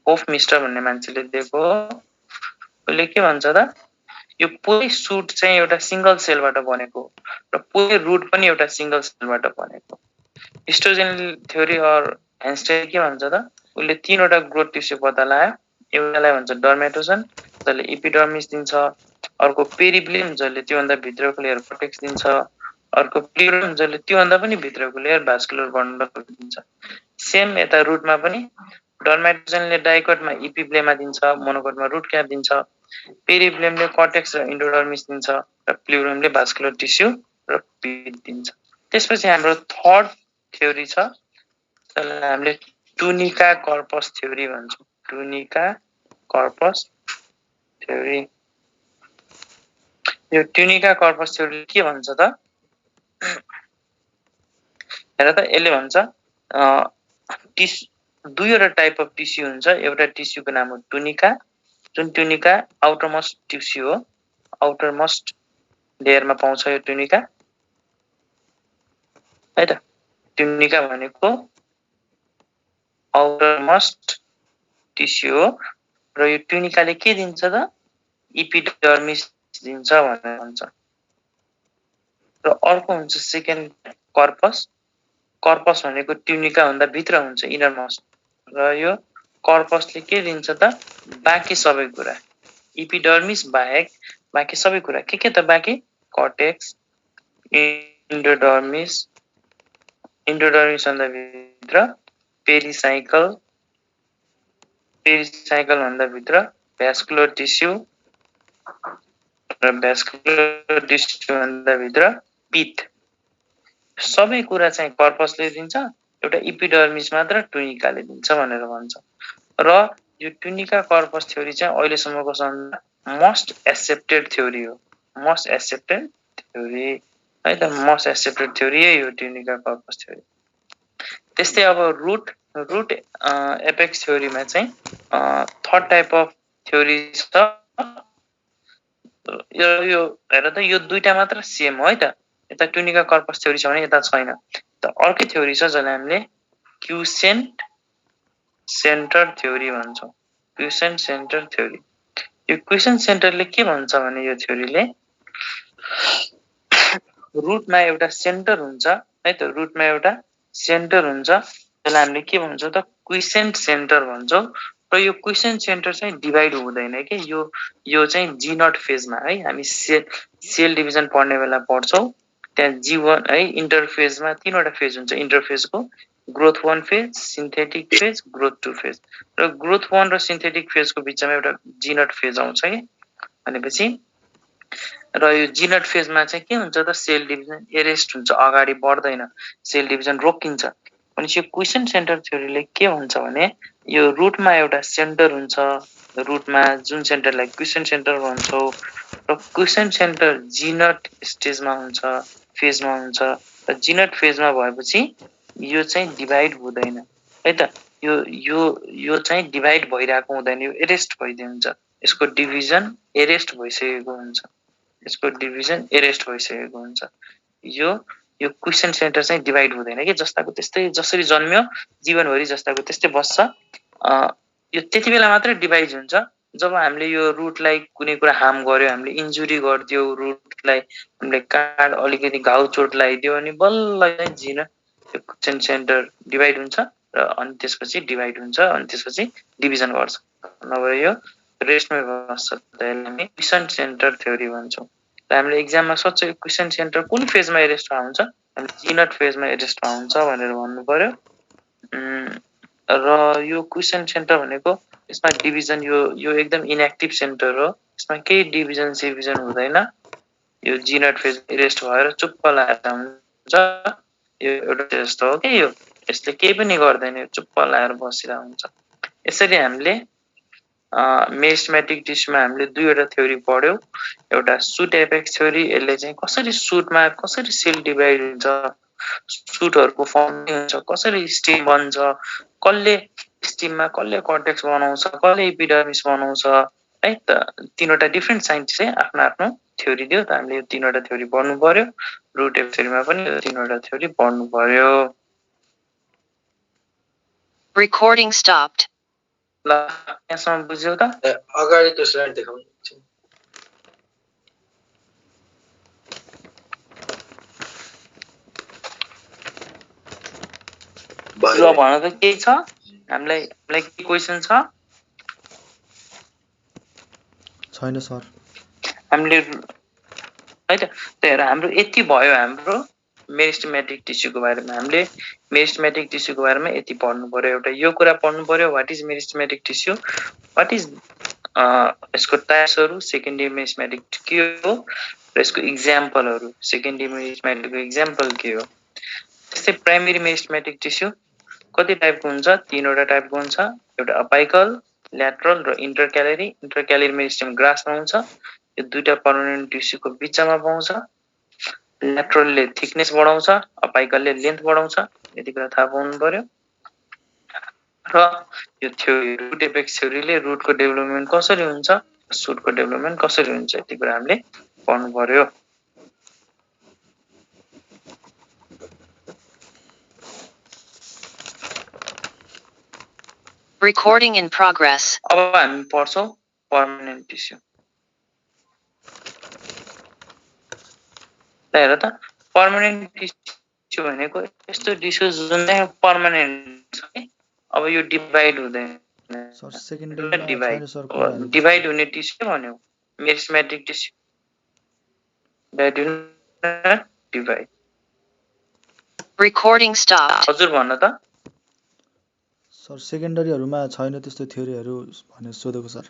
Speaker 2: होफमिस्टर भन्ने मान्छेले दिएको। उसले के भन्छ त यो पुरै सुट चाहिँ एउटा सिंगल सेलबाट बनेको र पुरै रुट पनि एउटा सिंगल सेलबाट बनेको। हिस्टोजेन थ्योरी अर आइन्स्टाइन के भन्छ त उसले तीनवटा ग्रोथ टिस्यु पत्ता लगायो। एउटालाई भन्छ डर्मेटोजेन जसले इपिडर्मिस दिन्छ, अर्को पेरिब्लेम जसले त्योभन्दा भित्रको लेयर कर्टेक्स दिन्छ, अर्को प्ल्युरोम जसले त्योभन्दा पनि भित्रको लेयर भास्कुलर बन्डल दिन्छ। सेम यता रुटमा पनि डर्मेटोजेनले डाइकटमा इपिब्लेमा दिन्छ, मोनोकटमा रुट क्याप दिन्छ, पेरिब्लेमले कर्टेक्स र इन्डोडर्मिस दिन्छ र प्ल्युरोमले भास्कुलर टिस्यु र पिथ दिन्छ। त्यसपछि हाम्रो थर्ड थ्योरी छ जसलाई हामीले टुनिका कर्पस थ्योरी भन्छौँ। टुनिका कर्पस थ्योरी। यो ट्युनिका कर्पस थ्योरीले के भन्छ त हेर त यसले भन्छ दुईवटा टाइप अफ टिस्यु हुन्छ। एउटा टिस्युको नाम हो टुनिका, जुन टुनिका आउटरमोस्ट टिस्यु हो, आउटरमोस्ट लेयरमा पाउँछ यो टुनिका है त। टुनिका भनेको आउटरमोस्ट टिस्यु हो र यो टुनिकाले के दिन्छ त इपिडर्मिस दिन्छ भनेर भन्छ। र अर्को हुन्छ सेकेन्ड कर्पस। कर्पस भनेको ट्युनिका भन्दा भित्र हुन्छ, इनरमोस्ट। र यो कर्पसले के दिन्छ त बाँकी सबै कुरा, इपिडर्मिस बाहेक बाँकी सबै कुरा के त बाँकी कर्टेक्स, इन्डोडर्मिस भन्दा भित्र पेरिसाइकल भन्दा भित्र भ्यास्कुलर टिस्यु र भ्यास्कुलर टिस्यु भन्दा भित्र पिथ, सबै कुरा चाहिँ कर्पसले दिन्छ। एउटा इपिडर्मिस मात्र टुनिकाले दिन्छ भनेर भन्छ। र यो टुनिका कर्पस थ्योरी चाहिँ अहिलेसम्मको मोस्ट एक्सेप्टेड थ्योरी हो। मोस्ट एक्सेप्टेड थ्योरी है त मोस्ट एक्सेप्टेड थ्योरी यही हो ट्युनिका कर्पस थ्योरी। त्यस्तै अब रुट एपेक्स थ्योरीमा चाहिँ थर्ड टाइप अफ थ्योरी छ। यो हेर त यो दुईटा मात्र सेम हो है त। यता ट्युनिका कर्पस थ्योरी छ भने यता छैन। त अर्कै थ्योरी छ जसलाई हामीले क्युसेन्ट सेन्टर थ्योरी भन्छौँ। क्युसेन्ट सेन्टर थ्योरी। यो क्युसेन्ट सेन्टरले के भन्छ भने यो थ्योरीले रुटमा एउटा सेन्टर हुन्छ है त। रुटमा एउटा सेन्टर हुन्छ जसलाई हामीले के भन्छौँ त क्युसेन्ट सेन्टर भन्छौँ। र यो क्युसेन्ट सेन्टर चाहिँ डिभाइड हुँदैन के। यो चाहिँ जी नट फेजमा है हामी सेल डिभिजन पढ्ने बेला पढ्छौँ। त्यहाँ जी1 है इन्टरफेजमा तीनवटा फेज हुन्छ। इन्टरफेजको growth 1 phase, synthetic phase, growth 2 phase. र ग्रोथ 1 र सिन्थेटिक फेजको बिचमा एउटा जी नट फेज आउँछ कि भनेपछि। र यो जी नट फेजमा चाहिँ के हुन्छ त सेल डिभिजन एरेस्ट हुन्छ, अगाडि बढ्दैन, सेल डिभिजन रोकिन्छ। भनेपछि यो क्युसेन्ट सेन्टर थ्योरीले के भन्छ भने यो रुटमा एउटा सेन्टर हुन्छ। रुटमा जुन सेन्टरलाई क्युसेन्ट सेन्टर भन्छौँ। र क्युसेन्ट सेन्टर जी नट स्टेजमा हुन्छ, फेजमा हुन्छ। र जी नट फेजमा भएपछि यो चाहिँ डिभाइड हुँदैन है त। यो चाहिँ डिभाइड भइरहेको हुँदैन, यो एरेस्ट भइदियो हुन्छ। यसको डिभिजन एरेस्ट भइसकेको हुन्छ। यसको डिभिजन एरेस्ट भइसकेको हुन्छ। यो क्युसेन्ट सेन्टर चाहिँ डिभाइड हुँदैन कि जस्ताको त्यस्तै जसरी जन्म्यो जीवनभरि जस्ताको त्यस्तै बस्छ। यो त्यति बेला मात्रै डिभाइड हुन्छ जब हामीले यो रुटलाई कुनै कुरा हार्म गर्यो, हामीले इन्जुरी गरिदियो, रुटलाई हामीले काट अलिकति घाउ चोट लगाइदियो अनि बल्ल चाहिँ जिन यो क्युसेन्ट सेन्टर डिभाइड हुन्छ र अनि त्यसपछि डिभाइड हुन्छ अनि त्यसपछि डिभिजन गर्छ। नभए यो रेस्टमै बस्छ। त्यसलाई हामी क्युसेन्ट सेन्टर थ्योरी भन्छौँ। र हामीले एक्जाममा सोध्छ यो क्युसेन्ट सेन्टर कुन फेजमा एरेस्टमा हुन्छ, हामीले जी नट फेजमा एरेस्टमा हुन्छ भनेर भन्नु पर्यो। र यो क्युसेन्ट सेन्टर भनेको यसमा डिभिजन यो एकदम इनएक्टिभ सेन्टर हो। यसमा केही डिभिजन सिभिजन हुँदैन। यो जी नट फेज एरेस्ट भएर चुप्प लागेर हुन्छ। यो एउटा जस्तो हो कि यो यसले केही पनि गर्दैन, यो चुप्प लागेर बसिरहेको हुन्छ। यसरी हामीले मेरिस्टेमेटिक टिस्युमा हामीले दुईवटा थ्योरी पढ्यौँ। एउटा सुट एपेक्स थ्योरी, यसले चाहिँ कसरी सुटमा कसरी सेल डिभाइड हुन्छ, सुटहरूको फर्म हुन्छ, कसरी स्टिम बन्छ, कसले स्टिममा कसले कर्टेक्स बनाउँछ, कसले एपिडर्मिस बनाउँछ है त। तीनवटा डिफ्रेन्ट साइन्टिस्टले आफ्नो आफ्नो थ्योरी दियो। त हामीले यो तीनवटा थ्योरी पढ्नु पर्यो। रुट एप थ्योरीमा पनि यो तीनवटा थ्योरी पढ्नु पर्यो।
Speaker 1: Recording stopped.
Speaker 2: ल यहाँसम्म बुझ्यौ त?
Speaker 4: अगाडि त्यो स्लाइड देखाउनु।
Speaker 2: ल भन त के छ? हामीलाई के क्वेशन छ?
Speaker 3: छैन सर।
Speaker 2: हामीले है त हेर हाम्रो यति भयो हाम्रो मेरिस्टेमेटिक टिस्युको बारेमा। हामीले मेरिस्टेमेटिक टिस्युको बारेमा यति पढ्नु पर्यो। एउटा यो कुरा पढ्नु पर्यो, what is meristematic tissue, what is यसको टाइप्सहरू, सेकेन्डरी मेरिस्टेमेटिक के हो र यसको इक्जाम्पलहरू, सेकेन्डरी मेरिस्टेमेटिकको इक्जाम्पल के हो। त्यस्तै प्राइमेरी मेरिस्टेमेटिक टिस्यु कति टाइपको हुन्छ? तीनवटा टाइपको हुन्छ। एउटा अपाइकल, ल्याटरल र इन्टरक्यालेरी। इन्टरक्यालेरी मेरिस्टेम ग्रासमा हुन्छ। यो दुईटा पर्मानेन्ट टिस्युको बिचमा पाउँछ। ल्याटरलले थिकनेस बढाउँछ, अपाइकलले लेन्थ बढाउँछ। यति कुरा थाहा पाउनु पर्यो। र यो थ्योरी रुट एपेक्स थ्योरीले रुटको डेभलपमेन्ट कसरी हुन्छ, सुटको डेभलपमेन्ट कसरी हुन्छ, यति कुरा हामीले पढ्नु पर्यो।
Speaker 1: Recording in progress.
Speaker 2: अब हामी पढ्छौँ पर्मानेन्ट टिस्यु। हेर त पर्मानेन्ट टिस्यु भनेको यस्तो टिस्यु जुन चाहिँ पर्मानेन्ट छ कि अब यो डिभाइड हुँदैन।
Speaker 3: सर सेकेन्डरीमा छैन सर कुराहरु।
Speaker 2: डिभाइड हुने टिस्यु भन्यो meristematic tissue. That will not divide.
Speaker 1: Recording stopped.
Speaker 2: हजुर भन्न त।
Speaker 3: सर सेकेन्डरीहरुमा छैन त्यस्तो थ्योरीहरु भनेर सोधेको सर।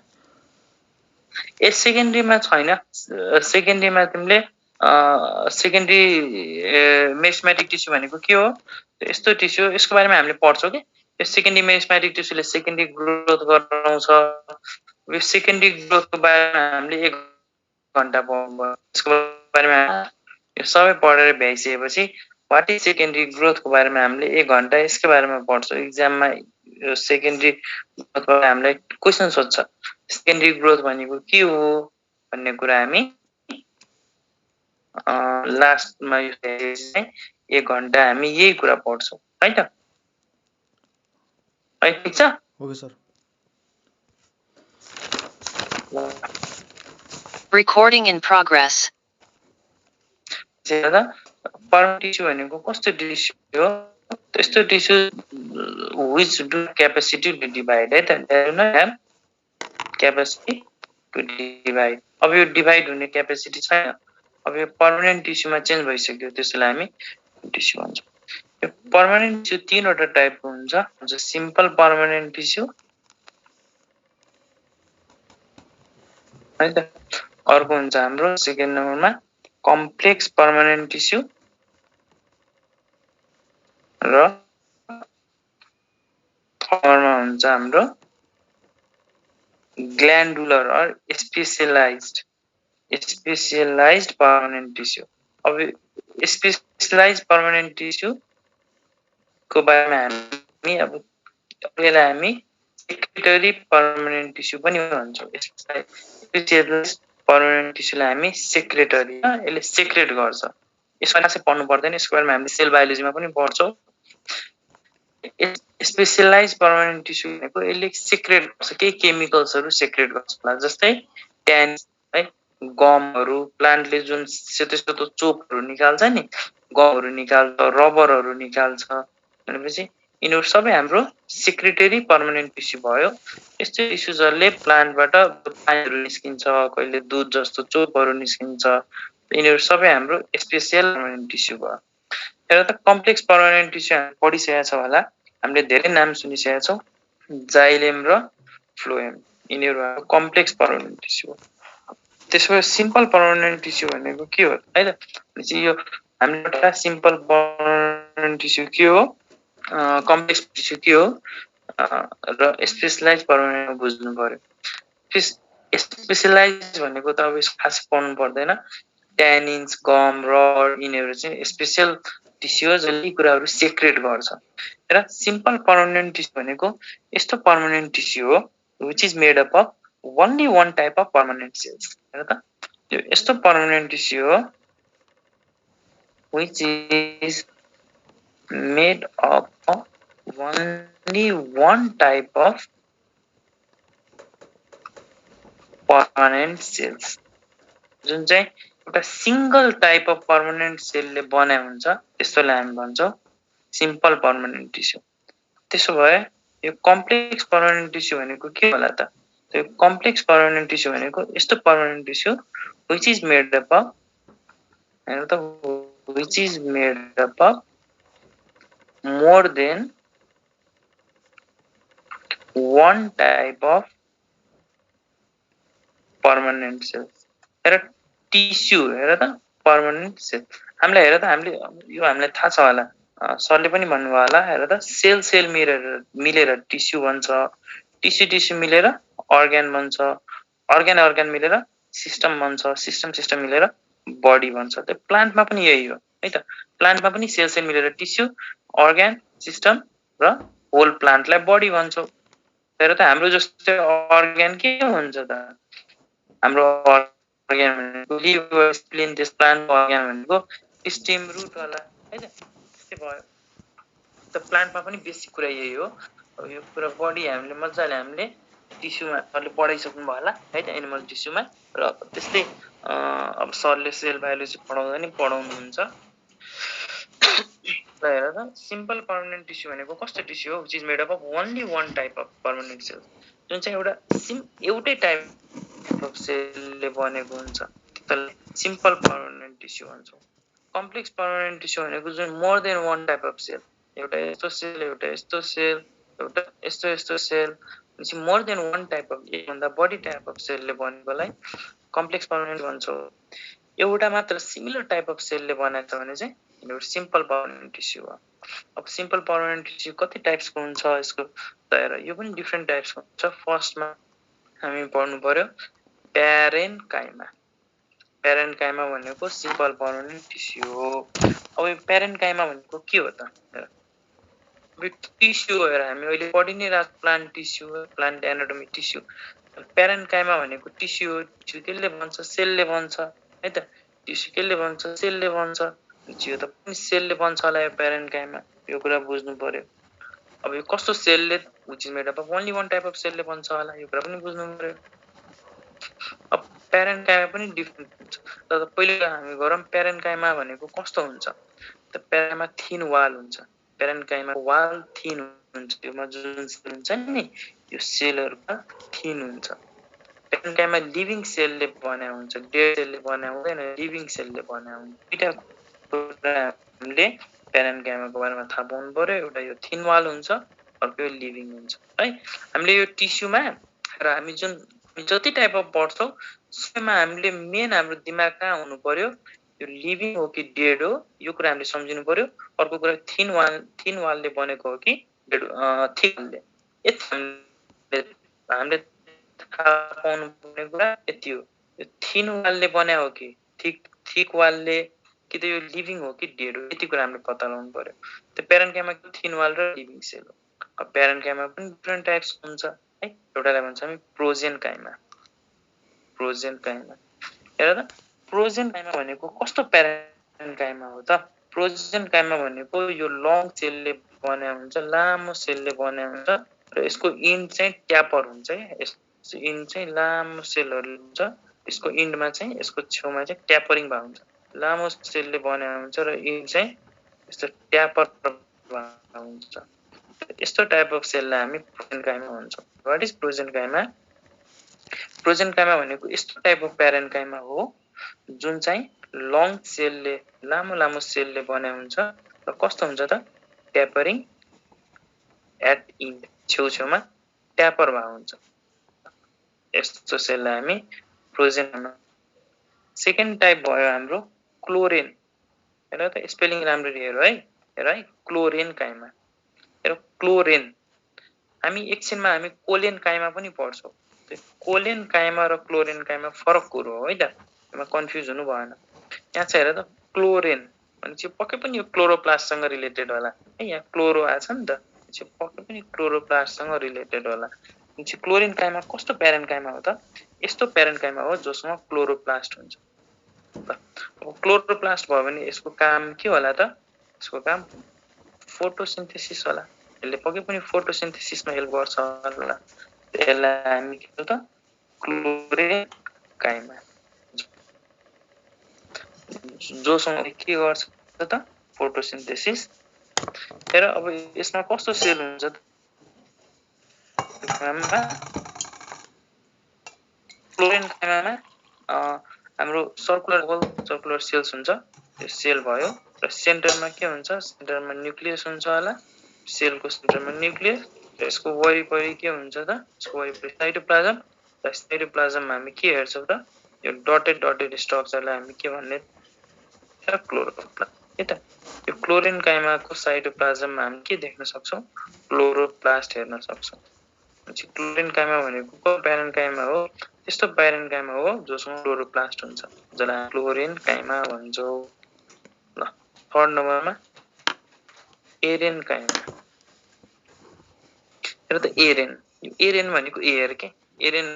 Speaker 2: ए सेकेन्डरीमा छैन। सेकेन्डरीमा तिमीले सेकेन्डरी मेरिस्टेमेटिक टिस्यु भनेको के हो? यस्तो टिस्यु, यसको बारेमा हामीले पढ्छौँ कि यो सेकेन्डरी मेरिस्टेमेटिक टिस्युले सेकेन्डरी ग्रोथ गराउँछ। यो सेकेन्डरी ग्रोथको बारेमा हामीले 1 घण्टा पढ्नु। यसको बारेमा यो सबै पढेर भ्याइसकेपछि व्हाट इज सेकेन्डरी ग्रोथको बारेमा हामीले 1 घण्टा यसको बारेमा पढ्छौँ एक्जाममा यो सेकेन्डरी ग्रोथको हामीलाई क्वेशन सोध्छ सेकेन्डरी ग्रोथ भनेको के हो भन्ने कुरा हामी लास्टमा यो चाहिँ 1 घण्टा हामी यही कुरा पढ्छौँ है त है ठीक छ
Speaker 3: okay sir
Speaker 1: Recording in progress.
Speaker 2: Permanent tissue भनेको कस्तो टिस्यु हो त्यस्तो tissue which do capacity to divide है त they do not have capacity to divide अब यो डिभाइड हुने क्यापेसिटी छैन अब यो पर्मनेन्ट टिस्युमा चेन्ज भइसक्यो त्यसलाई हामी टिस्यु भन्छौँ यो पर्मनेन्ट टिस्यु तीनवटा टाइपको हुन्छ सिम्पल पर्मनेन्ट टिस्यु है त अर्को हुन्छ हाम्रो सेकेन्ड नम्बरमा कम्प्लेक्स पर्मनेन्ट टिस्यु र थर्डमा हुन्छ हाम्रो ग्ल्यान्डुलर और स्पेशलाइज्ड पर्मनेन्ट टिस्यु अब स्पेशलाइज्ड पर्मनेन्ट टिस्यु को बारेमा हामी अब यसलाई हामी सेक्रेटरी पर्मनेन्ट टिस्यु पनि भन्छौँ स्पेशलाइज्ड पर्मनेन्ट टिस्युलाई हामी सेक्रेटरी यसले सेक्रेट गर्छ यसमा चाहिँ पढ्नु पर्दैन यसको बारेमा हामीले सेल बायोलोजीमा पनि पढ्छौँ स्पेशलाइज्ड पर्मनेन्ट टिस्यु भनेको यसले सेक्रेट गर्छ केही केमिकल्सहरु सेक्रेट गर्छ जस्तै ट्यान है गमहरु प्लान्टले जुन सेतो सेतो चोपहरु निकाल्छ नि गमहरु निकाल्छ रबरहरु निकाल्छ भनेपछि यिनीहरु सबै हाम्रो सेक्रेटरी पर्मनेन्ट टिस्यु भयो यस्तो टिस्युजहरुले प्लान्टबाट पानीहरु निस्किन्छ कहिले दूध जस्तो चोपहरु निस्किन्छ यिनीहरु सबै हाम्रो स्पेशल पर्मनेन्ट टिस्यु भयो र त कम्प्लेक्स पर्मनेन्ट टिस्यु हामी पढिसकेका छौं होला हामीले धेरै नाम सुनिसकेका छौं जाइलेम र फ्लोएम यिनीहरु कम्प्लेक्स पर्मनेन्ट टिस्यु हो त्यसो सिम्पल पर्मनेन्ट टिस्यु भनेको के हो है त भनेपछि यो हामीले सिम्पल पर्मनेन्ट टिस्यु के हो कम्प्लेक्स टिस्यु के हो र स्पेशलाइज पर्मनेन्ट बुझ्नु पर्यो स्पेशलाइज भनेको त अब यसको खास पढ्नु पर्दैन ट्यानिन्स गम रड यिनीहरु चाहिँ स्पेशल टिस्यु हो जसले कुराहरु सेक्रेट गर्छ र सिम्पल पर्मनेन्ट टिस्यु भनेको यस्तो पर्मनेन्ट टिस्यु हो which is made up of only one type of permanent cells हैन त यो यस्तो पर्मनेन्ट टिस्यु हो which is made up of only one type of permanent cells जुन चाहिँ एउटा सिंगल टाइप अफ पर्मनेन्ट सेलले बनाए हुन्छ त्यसलाई हामी भन्छौं सिम्पल पर्मनेन्ट टिस्यु त्यसो भए यो कम्प्लेक्स पर्मनेन्ट टिस्यु भनेको के होला त त्यो कम्प्लेक्स पर्मनेन्ट टिस्यु भनेको यस्तो permanent tissue which is made up of हैन त which is made up of more than one type of permanent cells र टिस्यु हेर त पर्मनेन्ट सेल हामीलाई हेर त हामीलाई थाहा छ होला सरले पनि भन्नुभयो होला हेर त सेल सेल मिलेर टिस्यु बन्छ टिस्यु मिलेर अर्गान बन्छ अर्गान मिलेर सिस्टम बन्छ सिस्टम मिलेर बडी बन्छ त्यो प्लान्टमा पनि यही हो है त प्लान्टमा पनि सेल सेल मिलेर टिस्यु अर्गान सिस्टम र होल प्लान्टलाई बडी भन्छौं हेर त हाम्रो जस्तो अर्गान के हुन्छ त हाम्रो अर्गान भनेको लिभर स्प्लिन त्यस प्लान्ट अर्गान भनेको स्टेम रुट होला है त त्यस्तै भयो त प्लान्टमा पनि बेसिक कुरा यही हो अब यो कुरा बडी हामीले टिस्युमा सरले पढाइसक्नु भयो होला है त एनिमल टिस्युमा र त्यस्तै अब सरले सेल बायोलोजी पढाउँदा नि पढाउनुहुन्छ ल हेर त सिम्पल पर्मनेन्ट टिस्यु भनेको कस्तो टिस्यु हो which is made up of only one type of permanent cell जुन चाहिँ एउटै टाइप अफ सेलले बनेको हुन्छ त्यसलाई सिम्पल पर्मनेन्ट टिस्यु भन्छौं कम्प्लेक्स पर्मनेन्ट टिस्यु भनेको जुन more than one type of cell एउटा यस्तो सेल एउटा यस्तो सेल एउटा यस्तो सेल भनेपछि more than one type of भन्दा बढी टाइप अफ सेलले बनेकोलाई कम्प्लेक्स पर्मनेन्ट भन्छौं एउटा मात्र सिमिलर टाइप अफ सेलले बनाएको छ भने चाहिँ एउटा सिम्पल पर्मनेन्ट टिस्यु हो अब सिम्पल पर्मनेन्ट टिस्यु कति टाइप्सको हुन्छ यसको त हेर यो पनि डिफरेन्ट टाइप्सको हुन्छ फर्स्टमा हामी पढ्नु पर्यो प्यारेन्काइमा प्यारेन्काइमा भनेको सिम्पल पर्मानेन्ट टिस्यु हो। अब यो प्यारेन्काइमा भनेको के हो त? टिस्यु हो, हामी अहिले पढि नै रहेको प्लान्ट टिस्यु हो, प्लान्ट एनाटोमी टिस्यु। प्यारेन्काइमा भनेको टिस्यु हो, टिस्यु केले बन्छ? सेलले बन्छ है त। टिस्यु केले बन्छ? सेलले बन्छ। यो त पनि सेलले बन्छ होला यो प्यारेन्काइमा, यो कुरा बुझ्नु पर्यो। अब यो कस्तो सेलले, which is made up of only one type of सेलले बन्छ होला, यो कुरा पनि बुझ्नु पर्यो। अब प्यारेन्काइमा पनि डिफ्रेन्ट हुन्छ। तर पहिले हामी गरौँ प्यारेन्काइमा भनेको कस्तो हुन्छ त? प्यारेन्काइमा थिन वाल हुन्छ, प्यारेन्काइमा वाल थिन हुन्छ, यसमा जुन सेल हुन्छ नि यो सेलहरुमा थिन हुन्छ। प्यारेन्काइमा लिभिङ सेलले बन्या हुन्छ, डेड सेलले बन्या हुँदैन, लिभिङ सेलले बन्या हुन्छ। दुईटा कुरा हामीले प्यारेन्काइमाको बारेमा थाहा पाउनु पर्यो। एउटा यो थिन वाल हुन्छ, अर्को यो लिभिङ हुन्छ है। हामीले यो टिस्युमा र हामी जति टाइप अफ पढ्छौँ त्यसमा हामीले मेन हाम्रो दिमाग कहाँ हुनु पर्यो, यो लिभिङ हो कि डेड हो यो कुरा हामीले सम्झिनु पर्यो। अर्को कुरा थिन वालले बनेको हो कि डेड थिक वालले, हामीले थाहा पाउनु पर्ने कुरा यति हो। यो थिन वालले बन्या हो कि थिक वालले, कि त यो लिभिङ हो कि डेड हो, यति कुरा हामीले पत्ता लगाउनु पर्यो। त्यो प्यारेन्काइमा थिन वाल र लिभिङ सेल हो। अब प्यारेन्काइमा पनि डिफ्रेन्ट टाइप्स हुन्छ है। एउटालाई भन्छ हामी प्रोजेन्काइमा। हेर त, प्रोजेन्काइमा भनेको कस्तो प्यारेन्काइमा हो त? प्रोजेन्काइमा भनेको यो लङ सेलले बन्या हुन्छ, लामो सेलले बन्या हुन्छ र यसको इन्ड चाहिँ ट्यापर हुन्छ है। यसको इन्ड चाहिँ लामो सेलहरु हुन्छ, यसको इन्डमा चाहिँ यसको छेउमा चाहिँ ट्यापरिङ भएको हुन्छ। लामो सेलले बन्या हुन्छ र इन्ड चाहिँ यस्तो ट्यापर भएको हुन्छ। यस्तो टाइप अफ सेललाई हामी प्रोजेन्काइमा भन्छौँ। What is प्रोजेन्काइमा? प्रोजेन्काइमा भनेको यस्तो टाइप अफ प्यारेन्काइमा हो जुन चाहिँ लङ सेलले, लामो सेलले बन्या हुन्छ र कस्तो हुन्छ त? ट्यापरिङ एट इन्ड, छेउछेउमा ट्यापर भएको हुन्छ। यस्तो सेललाई हामी प्रोजेन्काइमा। सेकेन्ड टाइप भयो हाम्रो क्लोरेन। हेर त, स्पेलिङ राम्ररी हेर है, क्लोरेन्काइमा। हेर क्लोरेन, हामी एकछिनमा हामी कोलेन्काइमा पनि पढ्छौँ। कोलेन्काइमा र क्लोरेन्काइमा फरक कुरो हो है त, यसमा कन्फ्युज हुनु भएन। यहाँ चाहिँ हेर त, क्लोरेन भनेपछि पक्कै पनि यो क्लोरोप्लास्टसँग रिलेटेड होला है। यहाँ क्लोरो आछ नि त, पक्कै पनि क्लोरोप्लास्टसँग रिलेटेड होला। क्लोरेन्काइमा कस्तो प्यारेन्काइमा हो त? यस्तो प्यारेन्काइमा हो जोसँग क्लोरोप्लास्ट हुन्छ। अब क्लोरोप्लास्ट भयो भने यसको काम के होला त? यसको काम फोटोसिन्थेसिस होला। यसले पक्कै पनि फोटोसिन्थेसिसमा हेल्प गर्छ होला। त्यसलाई हामी के भन्छ त? क्लोरेन्काइमा। जोसँग के गर्छ त? फोटोसिन्थेसिस। हेर अब यसमा कस्तो सेल हुन्छ त? क्लोरेन्काइमामा हाम्रो सर्कुलर सेल्स हुन्छ, त्यो सेल भयो र सेन्टरमा के हुन्छ? सेन्टरमा न्युक्लियस हुन्छ होला। सेलको सेन्टरमा न्युक्लियस र यसको वरिपरि के हुन्छ त? यसको वरिपरि साइटोप्लाज्म र साइटोप्लाज्ममा हामी के हेर्छौँ त? यो डटेड स्ट्रक्चरलाई हामी के भन्ने? क्लोरोप्लास्ट है त। यो क्लोरेन्काइमाको साइटोप्लाज्ममा हामी के देख्न सक्छौँ? क्लोरोप्लास्ट हेर्न सक्छौँ। क्लोरेन्काइमा भनेको प्यारेन्काइमा हो, त्यस्तो प्यारेन्काइमा हो जोसँग क्लोरोप्लास्ट हुन्छ, जसलाई क्लोरेन्काइमा भन्छौँ। ल, थर्ड नम्बरमा एरेन्काइमा। हेर त, एरेन भनेको एयर के, एरेन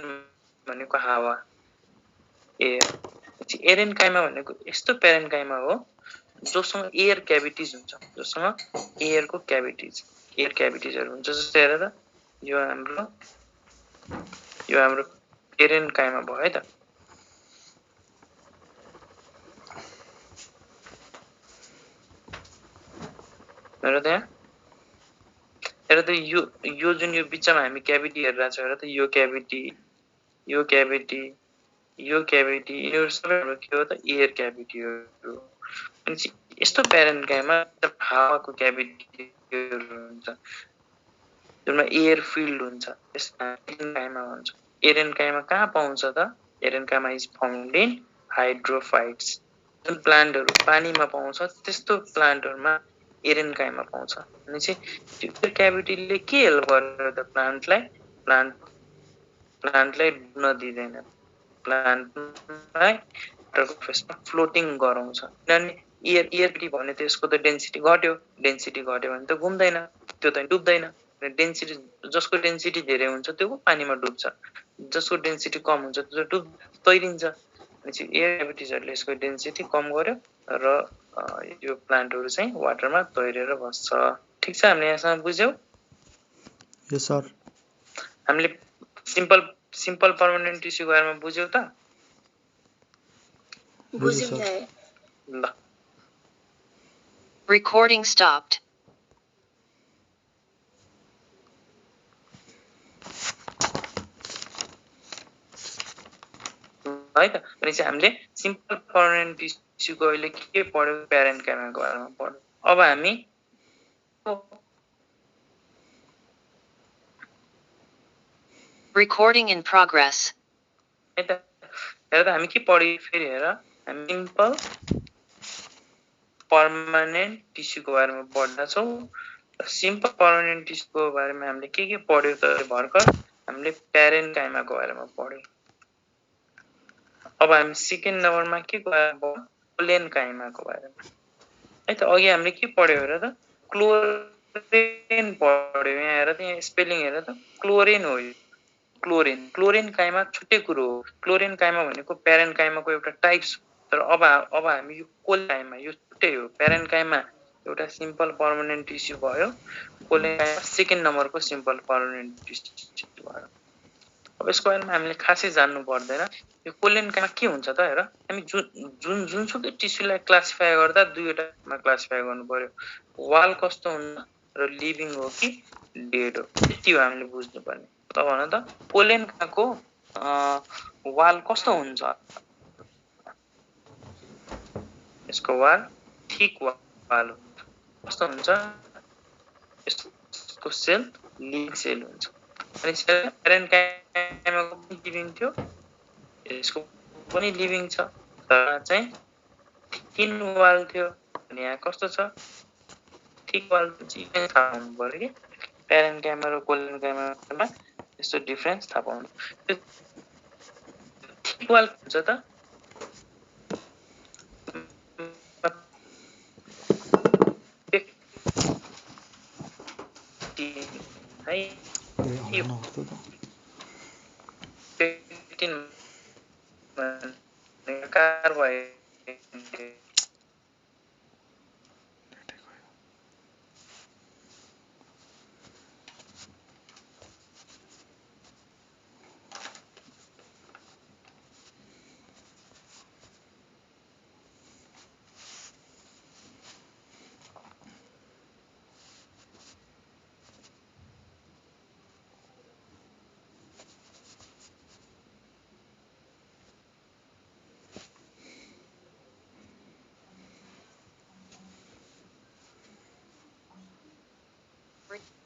Speaker 2: भनेको हावा, एयर। एरेन्काइमा भनेको यस्तो प्यारेन्काइमा हो जोसँग एयर क्याभिटिज हुन्छ, जोसँग एयरको क्याभिटिजहरु हुन्छ। जस्तै हेर त, यो हाम्रो एरेन्काइमा भयो है त। हेर त, यहाँ हेर त, यो जुन यो बिचमा हामी क्याभिटी हेरिरहेको छौँ, हेर त, यो क्याभिटी, यो क्याभिटी, यो सबै के हो त? एयर क्याभिटीहरु। यस्तो प्यारेन्काइमा हावाको क्याभिटीहरु हुन्छ, जसमा एयर फिल्ड हुन्छ, त्यसमा एरेन्काइमा भन्छ। एरेन्काइमा कहाँ पाउँछ त? एरेन्काइमा इज फाउन्ड इन हाइड्रोफाइट्स। जुन प्लान्टहरु पानीमा पाउँछ त्यस्तो प्लान्टहरुमा एरेन्काइमा पाउँछ। भनेपछि त्यो क्याभिटीले के हेल्प गर्छ त प्लान्टलाई? प्लान्टलाई डुब्न दिँदैन, प्लान्टलाई वाटरको फेसमा फ्लोटिङ गराउँछ किनभने एयर भने त यसको त डेन्सिटी घट्यो भने त घुम्दैन त्यो त डुब्दैन डेन्सिटी जसको डेन्सिटी धेरै हुन्छ त्यो पानीमा डुब्छ जसको डेन्सिटी कम हुन्छ त्यो तैरिन्छ भनेपछि एयर ग्रेभिटीजहरूले यसको डेन्सिटी कम गर्यो र यो प्लान्टहरु चाहिँ वाटरमा तैरेर बस्छ ठीक छ हामीले यहाँसम्म बुझ्यौ
Speaker 3: यस सर
Speaker 2: हामीले सिम्पल पर्मानेन्ट टिस्यु को बारेमा बुझ्यौ त
Speaker 3: बुझ्यौ सर
Speaker 2: ल
Speaker 1: Recording stopped.
Speaker 2: है त भनेपछि हामीले सिम्पल पर्मानेन्ट टिस्युको अहिले के पढ्यो प्यारेन्काइमाको बारेमा पढ्यो अब हामी
Speaker 1: Recording in progress.
Speaker 2: है त हेर त हामी के पढ्यो फेरि हेर हामी सिम्पल पर्मानेन्ट टिस्युको बारेमा पढ्दा छौं सिम्पल पर्मानेन्ट टिस्युको बारेमा हामीले के पढ्यो त भर्खर हामीले प्यारेन्काइमाको बारेमा पढ्यो अब हामी सेकेन्ड नम्बरमा के पढ्यो कोलेन्काइमाको बारेमा है त अघि हामीले के पढ्यो हेर त क्लोरेन पढ्यो यहाँ हेर त यहाँ स्पेलिङ हेर त क्लोरेन हो यो क्लोरेन काइमा छुट्टै कुरो हो क्लोरेन काइमा भनेको प्यारेन्काइमाको एउटा टाइप्स तर अब हामी यो कोलेन्काइमा यो छुट्टै हो प्यारेन्काइमा एउटा सिम्पल पर्मानेन्ट टिस्यु भयो कोलेन्काइमा सेकेन्ड नम्बरको सिम्पल पर्मानेन्ट टिस्यु भयो अब यसको बारेमा हामीले खासै जान्नु पर्दैन यो कोलेन्काइमा के हुन्छ त हेर हामी जुनसुकै टिस्युलाई क्लासिफाई गर्दा दुईवटामा क्लासिफाई गर्नु पर्यो वाल कस्तो हुन्छ र लिभिङ हो कि डेड हो यति हो हामीले बुझ्नु पर्ने त भन त कोलेन्काको वाल कस्तो हुन्छ यसको वाल थिक वाल कस्तो हुन्छ यसको सेल लिभिङ सेल हुन्छ अनि प्यारेन्काइमाको पनि लिभिङ थियो यसको पनि लिभिङ छ तर चाहिँ थिन वाल थियो अनि यहाँ कस्तो छ थिक वाल चाहिँ थाहा हुनु पर्यो कि प्यारेन्काइमा र कोलेन्काइमामा यस्तो डिफरेन्स थाहा पाउनु थिक वाल हुन्छ त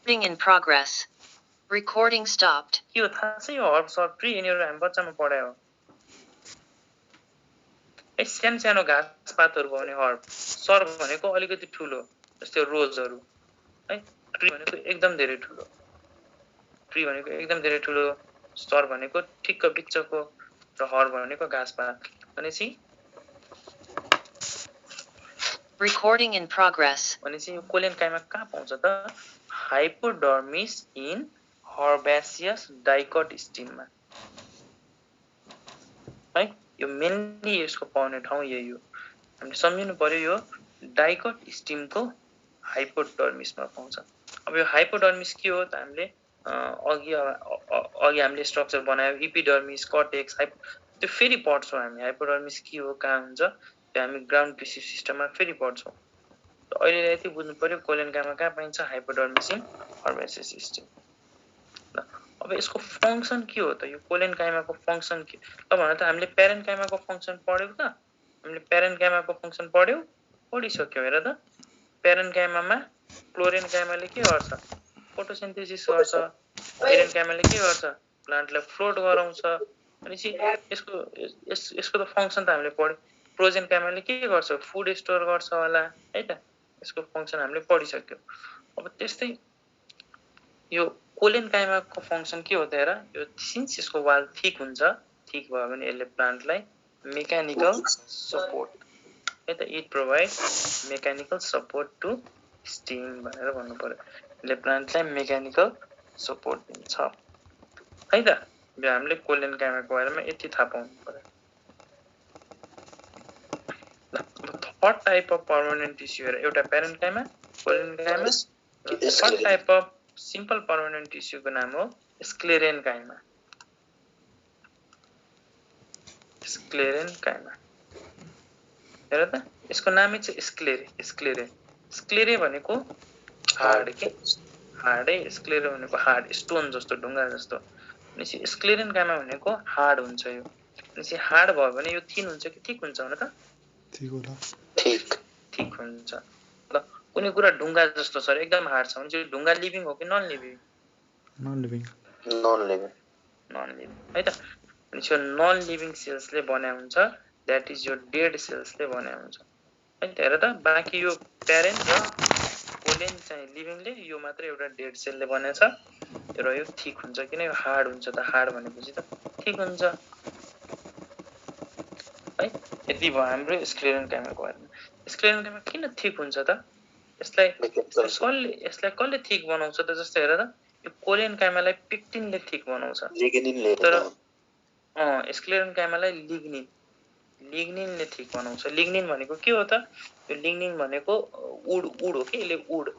Speaker 1: Recording in progress. Recording stopped.
Speaker 2: यो थाहा छ यो हर्ब सर्ट्री यिनीहरू हामी बच्चामा पढायो है सानो घाँस पातहरू भने हर्ब सर भनेको अलिकति ठुलो जस्तै रोजहरू है ट्री भनेको एकदम धेरै ठुलो सर भनेको ठिक्क बिचको र हर्ब भनेको घाँस पात भनेपछि
Speaker 1: Recording in progress.
Speaker 2: भनेपछि यो कोलेन्काइमा कहाँ पाउँछ त हाइपोडर्मिस इन हर्बासियस डाइकोट स्टिममा है यो मेनली यसको पाउने ठाउँ यही हो हामीले सम्झिनु पर्यो यो डाइकोट स्टिमको हाइपोडर्मिसमा पाउँछ अब यो हाइपोडर्मिस के हो त हामीले अघि हामीले स्ट्रक्चर बनायो इपिडर्मिस कर्टेक्स त्यो फेरि पढ्छौँ हामी हाइपोडर्मिस के हो कहाँ हुन्छ त्यो हामी ग्राउन्ड टिस्यु सिस्टममा फेरि पढ्छौँ अहिले यति बुझ्नु पर्यो कोलेन्काइमा कहाँ पाइन्छ हाइपोडर्मिस इन हर्बासियस स्टिम अब यसको फंक्सन के हो त यो कोलेन्काइमाको फंक्सन के त भन त हामीले प्यारेन्काइमाको फंक्सन पढ्यौ त हामीले प्यारेन्काइमाको फंक्सन पढिसक्यौ हेर त प्यारेन्काइमामा क्लोरेन्काइमाले के गर्छ फोटोसिन्थेसिस गर्छ प्यारेन्काइमाले के गर्छ प्लान्टलाई फ्लोट गराउँछ भनेपछि यसको त फंक्सन त हामीले पढ्यौ प्रोजेन्काइमाले के गर्छ फुड स्टोर गर्छ होला है त यसको फंक्सन हामीले पढिसक्यौ अब त्यस्तै यो कोलेन्काइमाको फंक्सन के हो त हेर यो सिन्स यसको वाल थिक हुन्छ थिक भयो भने यसले प्लान्टलाई मेकानिकल सपोर्ट है त it provide mechanical support to stem भनेर भन्नु पर्यो यसले प्लान्टलाई मेकानिकल सपोर्ट दिन्छ है त यो हामीले कोलिन काइमाको बारेमा यति थाहा पाउनु पर्यो third type of permanent tissue हेर एउटा parenchyma collenchyma third type of simple permanent टिस्युको नाम हो स्क्लेरेन काइमा हेर त यसको नामै चाहिँ स्क्लेरे भनेको हार्ड के हार्डै स्क्लेरे भनेको हार्ड स्टोन जस्तो ढुङ्गा जस्तो भनेपछि स्क्लेरेन काइमा भनेको हार्ड हुन्छ यो भनेपछि हार्ड भयो भने यो थिन हुन्छ कि थिक हुन्छ भने त थिक हुन्छ ल कुनै कुरा ढुङ्गा जस्तो छ एकदम हार्ड छ भने चाहिँ ढुङ्गा लिभिङ हो कि नन लिभिङ है त भनेपछि यो नन लिभिङ सेल्सले बनाएको हुन्छ द्याट इज यो डेड सेल्सले बनाएको हुन्छ है त हेर त बाँकी यो प्यारेन्ट र कोलेन चाहिँ लिभिङले यो मात्र एउटा डेड सेलले बनेछ र यो थिक हुन्छ किन यो हार्ड हुन्छ त हार्ड भनेपछि त थिक हुन्छ है यति भयो हाम्रो स्क्लेरेन काइमाको बारेमा स्क्लेरेन काइमा किन थिक हुन्छ त यसलाई कसले थिक बनाउँछ त जस्तो हेर त यो कोलेन काइमालाई पेक्टिनले थिक बनाउँछ तर स्क्लेरेन काइमालाई लिग्निनले थिक बनाउँछ लिग्निन भनेको के हो त यो लिग्निन भनेको उड हो कि यसले उड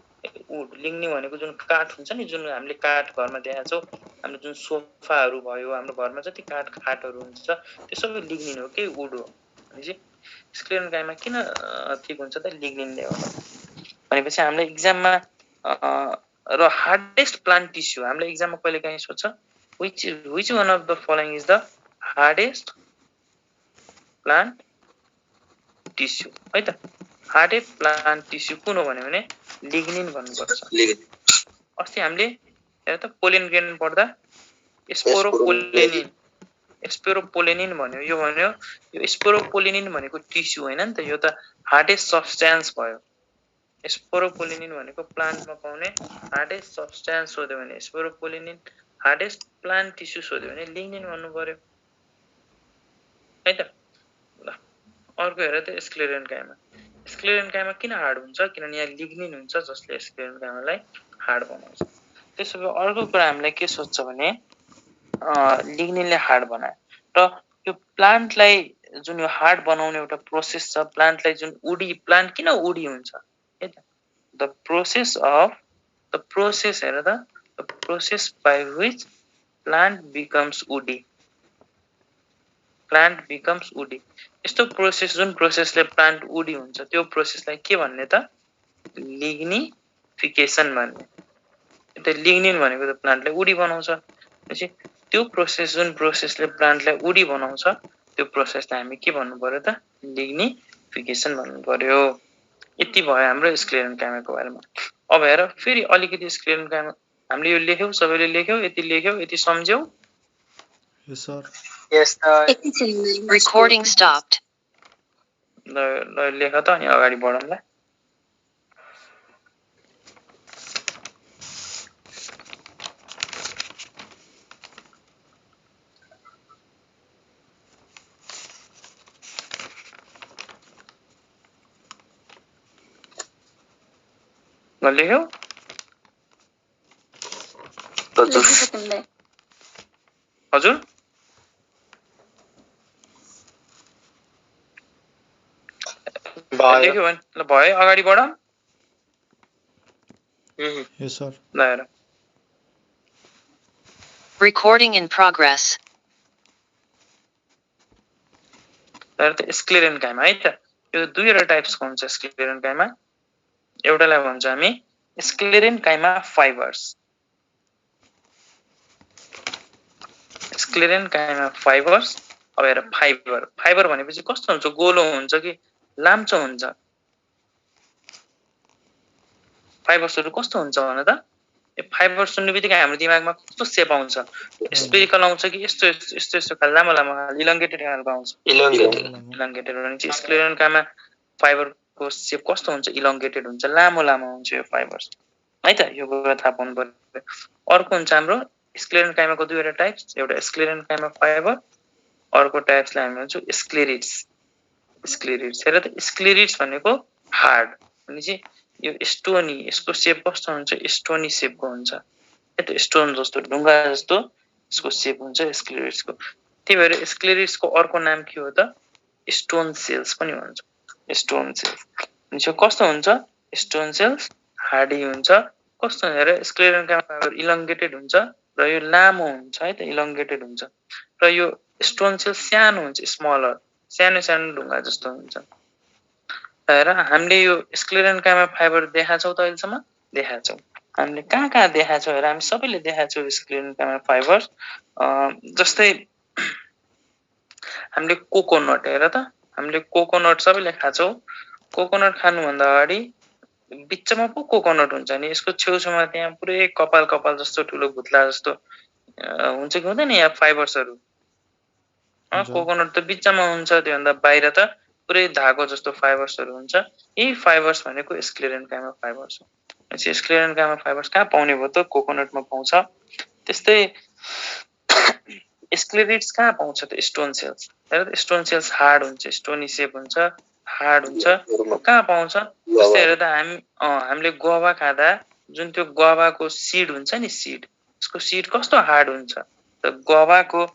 Speaker 2: लिग्निन भनेको जुन काठ हुन्छ नि जुन हामीले काठ घरमा देखाएको छौँ हाम्रो जुन सोफाहरू भयो हाम्रो घरमा जति खाटहरू हुन्छ त्यो सबै लिग्निन हो कि उड हो भनेपछि स्क्लेरेन काइमा किन थिक हुन्छ त लिग्निनले हो भनेपछि हामीले इक्जाममा र हार्डेस्ट प्लान्ट टिस्यु हामीले इक्जाममा कहिले काहीँ सोध्छ which one of the following is the hardest plant tissue है त हार्डेस्ट प्लान्ट टिस्यु कुन हो भने लिग्निन भन्नुपर्छ अस्ति हामीले हेर त पोलेन ग्रेन पढ्दा स्पोरोपोलेनिन भन्यो यो स्पोरोपोलेनिन भनेको टिस्यु होइन नि त यो त हार्डेस्ट सब्स्टेन्स भयो स्पोरोपोलेनिन भनेको प्लान्टमा पाउने हार्डेस्ट सब्स्टेन्स सोध्यो भने स्पोरोपोलेनिन हार्डेस्ट प्लान्ट टिस्यु सोध्यो भने लिग्निन भन्नु पर्यो है त ल अर्को हेर त स्क्लेरेन काइमा किन हार्ड हुन्छ किनभने यहाँ लिग्निन हुन्छ जसले स्क्लेरेन काइमालाई हार्ड बनाउँछ त्यसो भए अर्को कुरा हामीलाई के सोध्छ भने लिग्निनले हार्ड बनायो र यो प्लान्टलाई जुन यो हार्ड बनाउने एउटा प्रोसेस छ प्लान्टलाई जुन प्लान्ट किन उडी हुन्छ है त द प्रोसेस हेर त the process by which plant becomes woody यस्तो प्रोसेस जुन प्रोसेसले प्लान्ट उडी हुन्छ त्यो प्रोसेसलाई के भन्ने त लिग्निफिकेसन भन्ने त लिग्निन भनेको त प्लान्टलाई उडी बनाउँछ भनेपछि त्यो प्रोसेस जुन प्रोसेसले प्लान्टलाई उडी बनाउँछ त्यो प्रोसेसलाई हामी के भन्नु पर्यो त लिग्निफिकेसन भन्नु पर्यो यति भयो हाम्रो स्क्लेरेन काइमाको बारेमा अब हेर फेरि अलिकति स्क्लेरेन काइमा हामीले यो लेख्यौ सबैले लेख्यौ यति सम्झ्यौ
Speaker 3: Yes sir.
Speaker 1: Recording stopped.
Speaker 2: ल लेख त अनि अगाडि बढौँला लेख्यौ हजुर लेख्यो भने ल भयो अगाडि बढौँ
Speaker 3: Yes sir.
Speaker 2: ल हेर
Speaker 1: Recording in progress.
Speaker 2: हेर त स्क्लेरेन काइमा है त यो दुईवटा टाइप्सको हुन्छ स्क्लेरेन काइमा एउटालाई भन्छ हामी स्क्लेरेन काइमा फाइबर्स अब हेर फाइबर भनेपछि कस्तो हुन्छ गोलो हुन्छ कि लाम्चो हुन्छ फाइबर्सहरू कस्तो हुन्छ भने त यो फाइबर सुन्ने बित्तिकै हाम्रो दिमागमा कस्तो सेप आउँछ स्पेरिकल आउँछ कि यस्तो खाले लामो इलङ्गेटेड खालको आउँछ इलङ्गेटेड भने चाहिँ स्क्लेरेन काइमा फाइबरको सेप कस्तो हुन्छ इलङ्गेटेड हुन्छ लामो हुन्छ यो फाइबर्स है त यो कुरा थाहा पाउनु पर्यो अर्को हुन्छ हाम्रो स्क्लेरेन काइमाको दुईवटा टाइप्स एउटा स्क्लेरेन काइमा फाइबर अर्को टाइप्सलाई हामी भन्छौँ स्क्लेरिड्स। स्क्लेरिड्स हेर त, स्क्लेरिड्स भनेको हार्ड भनेपछि यो स्टोनी, यसको सेप कस्तो हुन्छ, स्टोनी सेपको हुन्छ, यो स्टोन जस्तो ढुङ्गा जस्तो यसको सेप हुन्छ स्क्लेरिड्सको। त्यही भएर स्क्लेरिड्सको अर्को नाम के हो त, स्टोन सेल्स पनि भन्छ। स्टोन सेल्स कस्तो हुन्छ, स्टोन सेल्स हार्डी हुन्छ। कस्तो हेर, स्क्लेरेन्काइमा फाइबर इलङ्गेटेड हुन्छ र यो लामो हुन्छ है त, इलङ्गेटेड हुन्छ र यो स्टोन सेल्स सानो हुन्छ, स्मलर, सानो सानो ढुङ्गा जस्तो हुन्छ। हेर हामीले यो स्क्लेरेन्काइमा फाइबर देखाएको छौँ त अहिलेसम्म, देखाएको छौँ। हामीले कहाँ कहाँ देखाएको छौँ हेर, हामी सबैले देखाएको छौँ स्क्लेरेन्काइमा फाइबर। जस्तै हामीले कोकोनट हेर त, हामीले कोकोनट सबैले खान्छौँ। कोकोनट खानुभन्दा अगाडि बिचमा पो कोकोनट हुन्छ नि, यसको छेउछाउमा त्यहाँ पुरै कपाल कपाल जस्तो ठुलो भुत्ला जस्तो हुन्छ कि हुँदैन यहाँ फाइबर्सहरू। कोकोनट त बिचमा हुन्छ, त्योभन्दा बाहिर त पुरै धागो जस्तो फाइबर्सहरू हुन्छ। यही फाइबर्स भनेको स्क्लेरेन्काइमा फाइबर्स हो। स्क्लेरेन्काइमा फाइबर्स कहाँ पाउने भयो त, कोकोनटमा पाउँछ। त्यस्तै स्क्लेरिड्स कहाँ पाउँछ त, स्टोन सेल्स। हेर स्टोन सेल्स हार्ड हुन्छ, स्टोनी सेप हुन्छ, हार्ड हुन्छ। कहाँ पाउँछ, जस्तै हेर त हामीले गुवा खाँदा जुन त्यो गुवाको सिड हुन्छ नि, सिड, यसको सिड कस्तो हार्ड हुन्छ। त गुवाको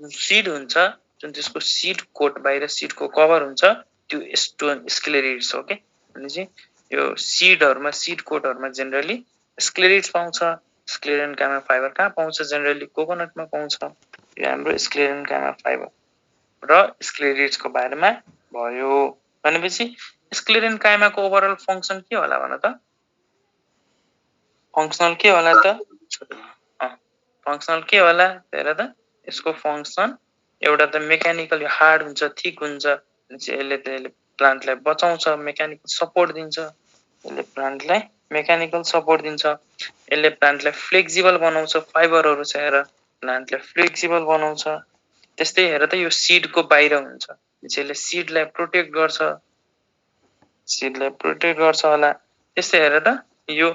Speaker 2: सिड हुन्छ जुन त्यसको सिड कोट, बाहिर सिडको कभर हुन्छ, त्यो स्टोन स्क्लेरिड्स हो के। भनेपछि यो सिडहरुमा, सिड कोटहरुमा जेनरली स्क्लेरिड्स पाउँछ। स्क्लेरेन्काइमा फाइबर कहाँ पाउँछ, जेनरली कोकोनटमा पाउँछ। यो हाम्रो स्क्लेरेन्काइमा फाइबर र स्क्लेरिड्सको बारेमा भयो। भनेपछि स्क्लेरेन्काइमाको ओभरअल फंक्सन के होला भन त, फंक्सनल के होला त, फंक्सनल के होला हेर त, यसको फंक्सन एउटा त मेकानिकल हार्ड हुन्छ, थिक हुन्छ, यसले प्लान्टलाई बचाउँछ, मेकानिकल सपोर्ट दिन्छ, यसले प्लान्टलाई मेकानिकल सपोर्ट दिन्छ, यसले प्लान्टलाई फ्लेक्सिबल बनाउँछ, फाइबरहरु छ हेर प्लान्टलाई फ्लेक्सिबल बनाउँछ। त्यस्तै हेर त यो सिडको बाहिर हुन्छ, यसले सिडलाई प्रोटेक्ट गर्छ, सिडलाई प्रोटेक्ट गर्छ होला। त्यस्तै हेर त यो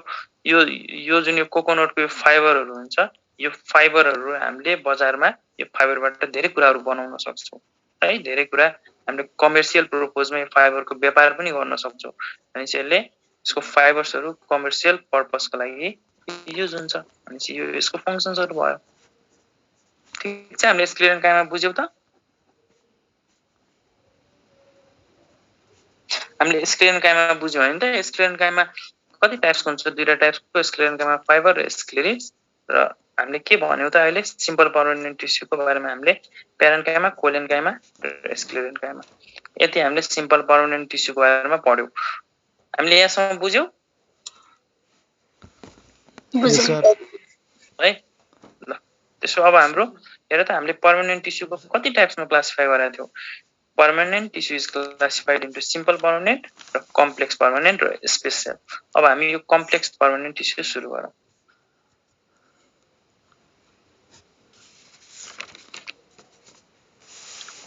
Speaker 2: यो यो जुन यो कोकोनटको फाइबरहरु हुन्छ, यो फाइबरहरु हामीले बजारमा यो फाइबरबाट धेरै कुराहरु बनाउन सक्छौं है, धेरै कुरा हामीले कमर्शियल पर्पजमा यो फाइबरको व्यापार पनि गर्न सक्छौं। अनि यसले यसको फाइबर्सहरु कमर्शियल पर्पजको लागि युज हुन्छ। अनि यो यसको फंक्सन्सहरु भयो। ठीक छ, हामीले स्क्लेरेन्काइमा बुझ्यौ त। हामीले स्क्लेरेन्काइमा बुझ्यौ भने त स्क्लेरेन्काइमा कति टाइप्सको हुन्छ, दुईटा टाइप्सको स्क्लेरेन्काइमा फाइबर र स्क्लेरिड्स। र हामीले के भन्यौ त अहिले, सिम्पल पर्मानेन्ट टिस्युको बारेमा हामीले प्यारेन्काइमा, कोलेन्काइमा र स्क्लेरेन्काइमा, यति हामीले सिम्पल पर्मानेन्ट टिस्युको बारेमा पढ्यौ। हामीले यहाँसम्म बुझ्यौ है। ल त्यसो अब हाम्रो हेर त, हामीले पर्मानेन्ट टिस्युको कति टाइप्समा क्लासिफाई गरेका थियौ। Permanent tissue is classified into simple permanent र कम्प्लेक्स पर्मानेन्ट र स्पेसियल। अब हामी यो कम्प्लेक्स पर्मानेन्ट टिस्यु सुरु गरौँ।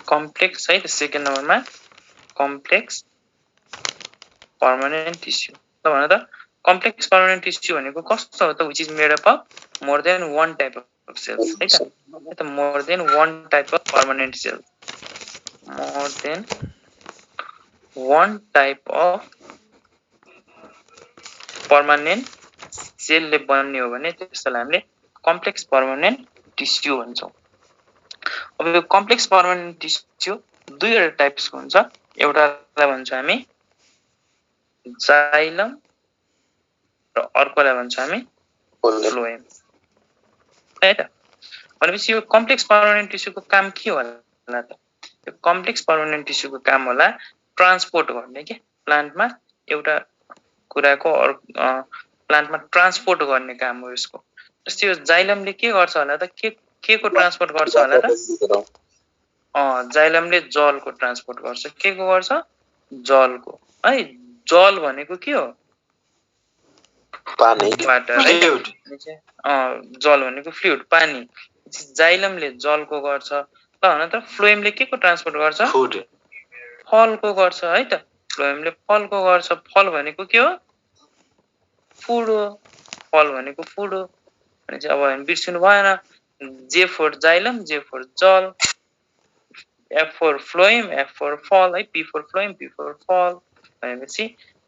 Speaker 2: कम्प्लेक्स है, सेकेन्ड नम्बरमा कम्प्लेक्स पर्मानेन्ट टिस्यु। ल भन त, कम्प्लेक्स पर्मानेन्ट टिस्यु भनेको कस्तो हो त, which is made up of more than one type of cells है त, more than one type of permanent cell, more than one type of permanent सेलले बन्ने हो भने त्यसलाई हामीले कम्प्लेक्स पर्मानेन्ट टिस्यु भन्छौं। अब यो कम्प्लेक्स पर्मानेन्ट टिस्यु दुईवटा टाइप्सको हुन्छ, एउटालाई भन्छौं हामी जाइलम र अर्कोलाई भन्छौं हामी फ्लोएम है त। भनेपछि यो कम्प्लेक्स पर्मानेन्ट टिस्युको काम के होला त, यो कम्प्लेक्स पर्मानेन्ट टिस्युको काम होला ट्रान्सपोर्ट गर्ने के, प्लान्टमा एउटा कुराको प्लान्टमा ट्रान्सपोर्ट गर्ने काम हो यसको। जस्तै यो जाइलमले के गर्छ होला त, के को ट्रान्सपोर्ट गर्छ होला त, जाइलमले जलको ट्रान्सपोर्ट गर्छ। के को गर्छ, जलको है। जल भनेको के हो, पानी, वाटर है। जल भनेको फ्लुइड, पानी। जाइलमले जलको गर्छ। ल भन त, फ्लोएमले के को ट्रान्सपोर्ट गर्छ, फुड, फलको गर्छ है त। फ्लोएमले फलको गर्छ। फल भनेको के हो, फुड हो, फल भनेको फुड हो। भनेपछि अब हामी बिर्सिनु भएन, जे फोर जाइलम, जे फोर जल, F for phloem, F for fall है, P for phloem, P for fall भनेपछि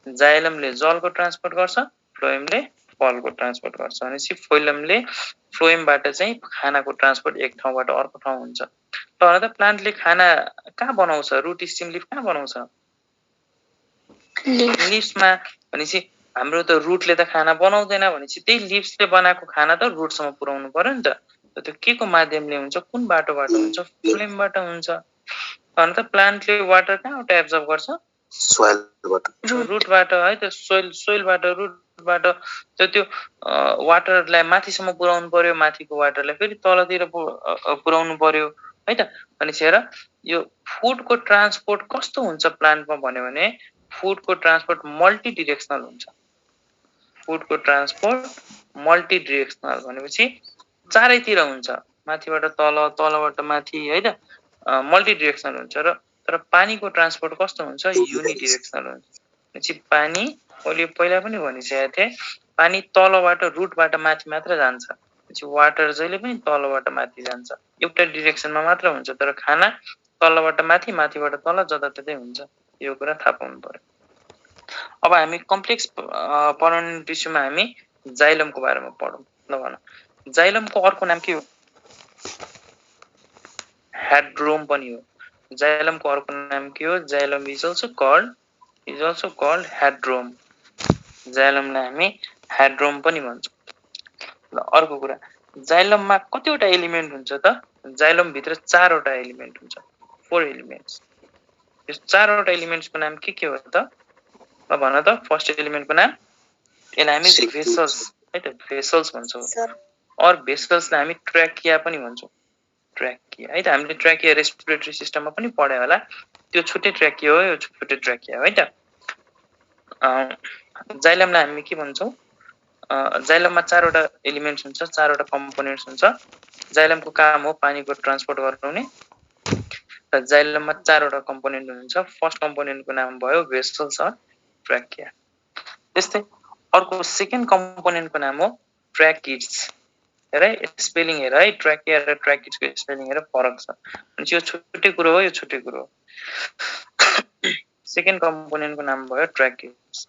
Speaker 2: जाइलमले जलको ट्रान्सपोर्ट गर्छ, फ्लोएमले फलको ट्रान्सपोर्ट गर्छ भनेपछि फोइलमले फ्लोएमबाट चाहिँ खानाको ट्रान्सपोर्ट एक ठाउँबाट अर्को ठाउँ हुन्छ। तर त प्लान्टले खाना कहाँ बनाउँछ? रुट स्टेम लिफ कहाँ बनाउँछ? लिफ्समा भनेपछि हाम्रो त रुटले त खाना बनाउँदैन भनेपछि त्यही लिफ्सले बनाएको खाना त रुटसम्म पुर्याउनु पर्यो नि त। त्यो के को माध्यमले हुन्छ? कुन बाटोबाट हुन्छ? फ्लोएमबाट हुन्छ। अनि त प्लान्टले वाटर कहाँबाट एब्जर्ब गर्छ?
Speaker 4: सोइलबाट,
Speaker 2: रुटबाट है, त सोइलबाट रुटबाट त्यो वाटरलाई माथिसम्म पुर्याउनु पर्यो, माथिको वाटरलाई फेरि तलतिर पुर्याउनु पर्यो है त। भनेपछि हेर यो फुडको ट्रान्सपोर्ट कस्तो हुन्छ प्लान्टमा भन्यो भने फुडको ट्रान्सपोर्ट मल्टी डिरेक्सनल हुन्छ। फुडको ट्रान्सपोर्ट मल्टी डिरेक्सनल भनेपछि चारैतिर हुन्छ, माथिबाट तल, तलबाट माथि है त, मल्टी डिरेक्सनल हुन्छ। र तर पानीको ट्रान्सपोर्ट कस्तो हुन्छ? युनिडिरेक्सनल हुन्छ। भनेपछि पानी मैले पहिला पनि भनिसकेको थिएँ, पानी तलबाट रुटबाट माथि मात्र जान्छ। भनेपछि वाटर जहिले पनि तलबाट माथि जान्छ, एउटा डिरेक्सनमा मात्र हुन्छ। तर खाना तलबाट माथि, माथिबाट तल, जताततै हुन्छ। यो कुरा थाहा पाउनु पर्यो। अब हामी कम्प्लेक्स परमानेन्ट टिस्युमा हामी जाइलमको बारेमा पढौँ। ल भन, जाइलमको अर्को नाम के हो? हेड्रोम पनि हो। जाइलमको अर्को नाम के हो? Xylem is also called hadrome. जाइलमलाई हामी हेड्रोम पनि भन्छौँ। ल अर्को कुरा, जाइलममा कतिवटा एलिमेन्ट हुन्छ त? जाइलम भित्र 4 वटा एलिमेन्ट हुन्छ, 4 एलिमेन्ट्स। यो 4 वटा एलिमेन्ट्सको नाम के हो त? ल भन त। फर्स्ट एलिमेन्टको नाम, यसलाई हामी भेसल्स है त, भेसल्स भन्छौँ। और भेसल्सलाई हामी ट्र्याकिया पनि भन्छौँ, ट्र्याकिया है त। हामीले ट्र्याकिया रेस्पिरेटरी सिस्टममा पनि पढ्यो होला। त्यो छुट्टै ट्र्याकिया हो, यो छुट्टै ट्र्याकिया हो है त। जाइलमलाई हामी के भन्छौँ? जाइलममा 4 वटा एलिमेन्ट्स हुन्छ, 4 वटा कम्पोनेन्ट्स हुन्छ। जाइलमको काम हो पानीको ट्रान्सपोर्ट गराउने। र जाइलममा 4 वटा कम्पोनेन्ट हुन्छ। फर्स्ट कम्पोनेन्टको नाम भयो भेसल्स अर ट्र्याकिया। त्यस्तै अर्को सेकेन्ड कम्पोनेन्टको नाम हो ट्र्याकिड्स। हेर है, स्पेलिङ हेर है, ट्र्याकिया र ट्र्याकिड्सको स्पेलिङ हेर, फरक छ। भनेपछि यो छुट्टै कुरो हो, यो छुट्टै कुरो हो। सेकेन्ड कम्पोनेन्टको नाम भयो ट्र्याकिड्स।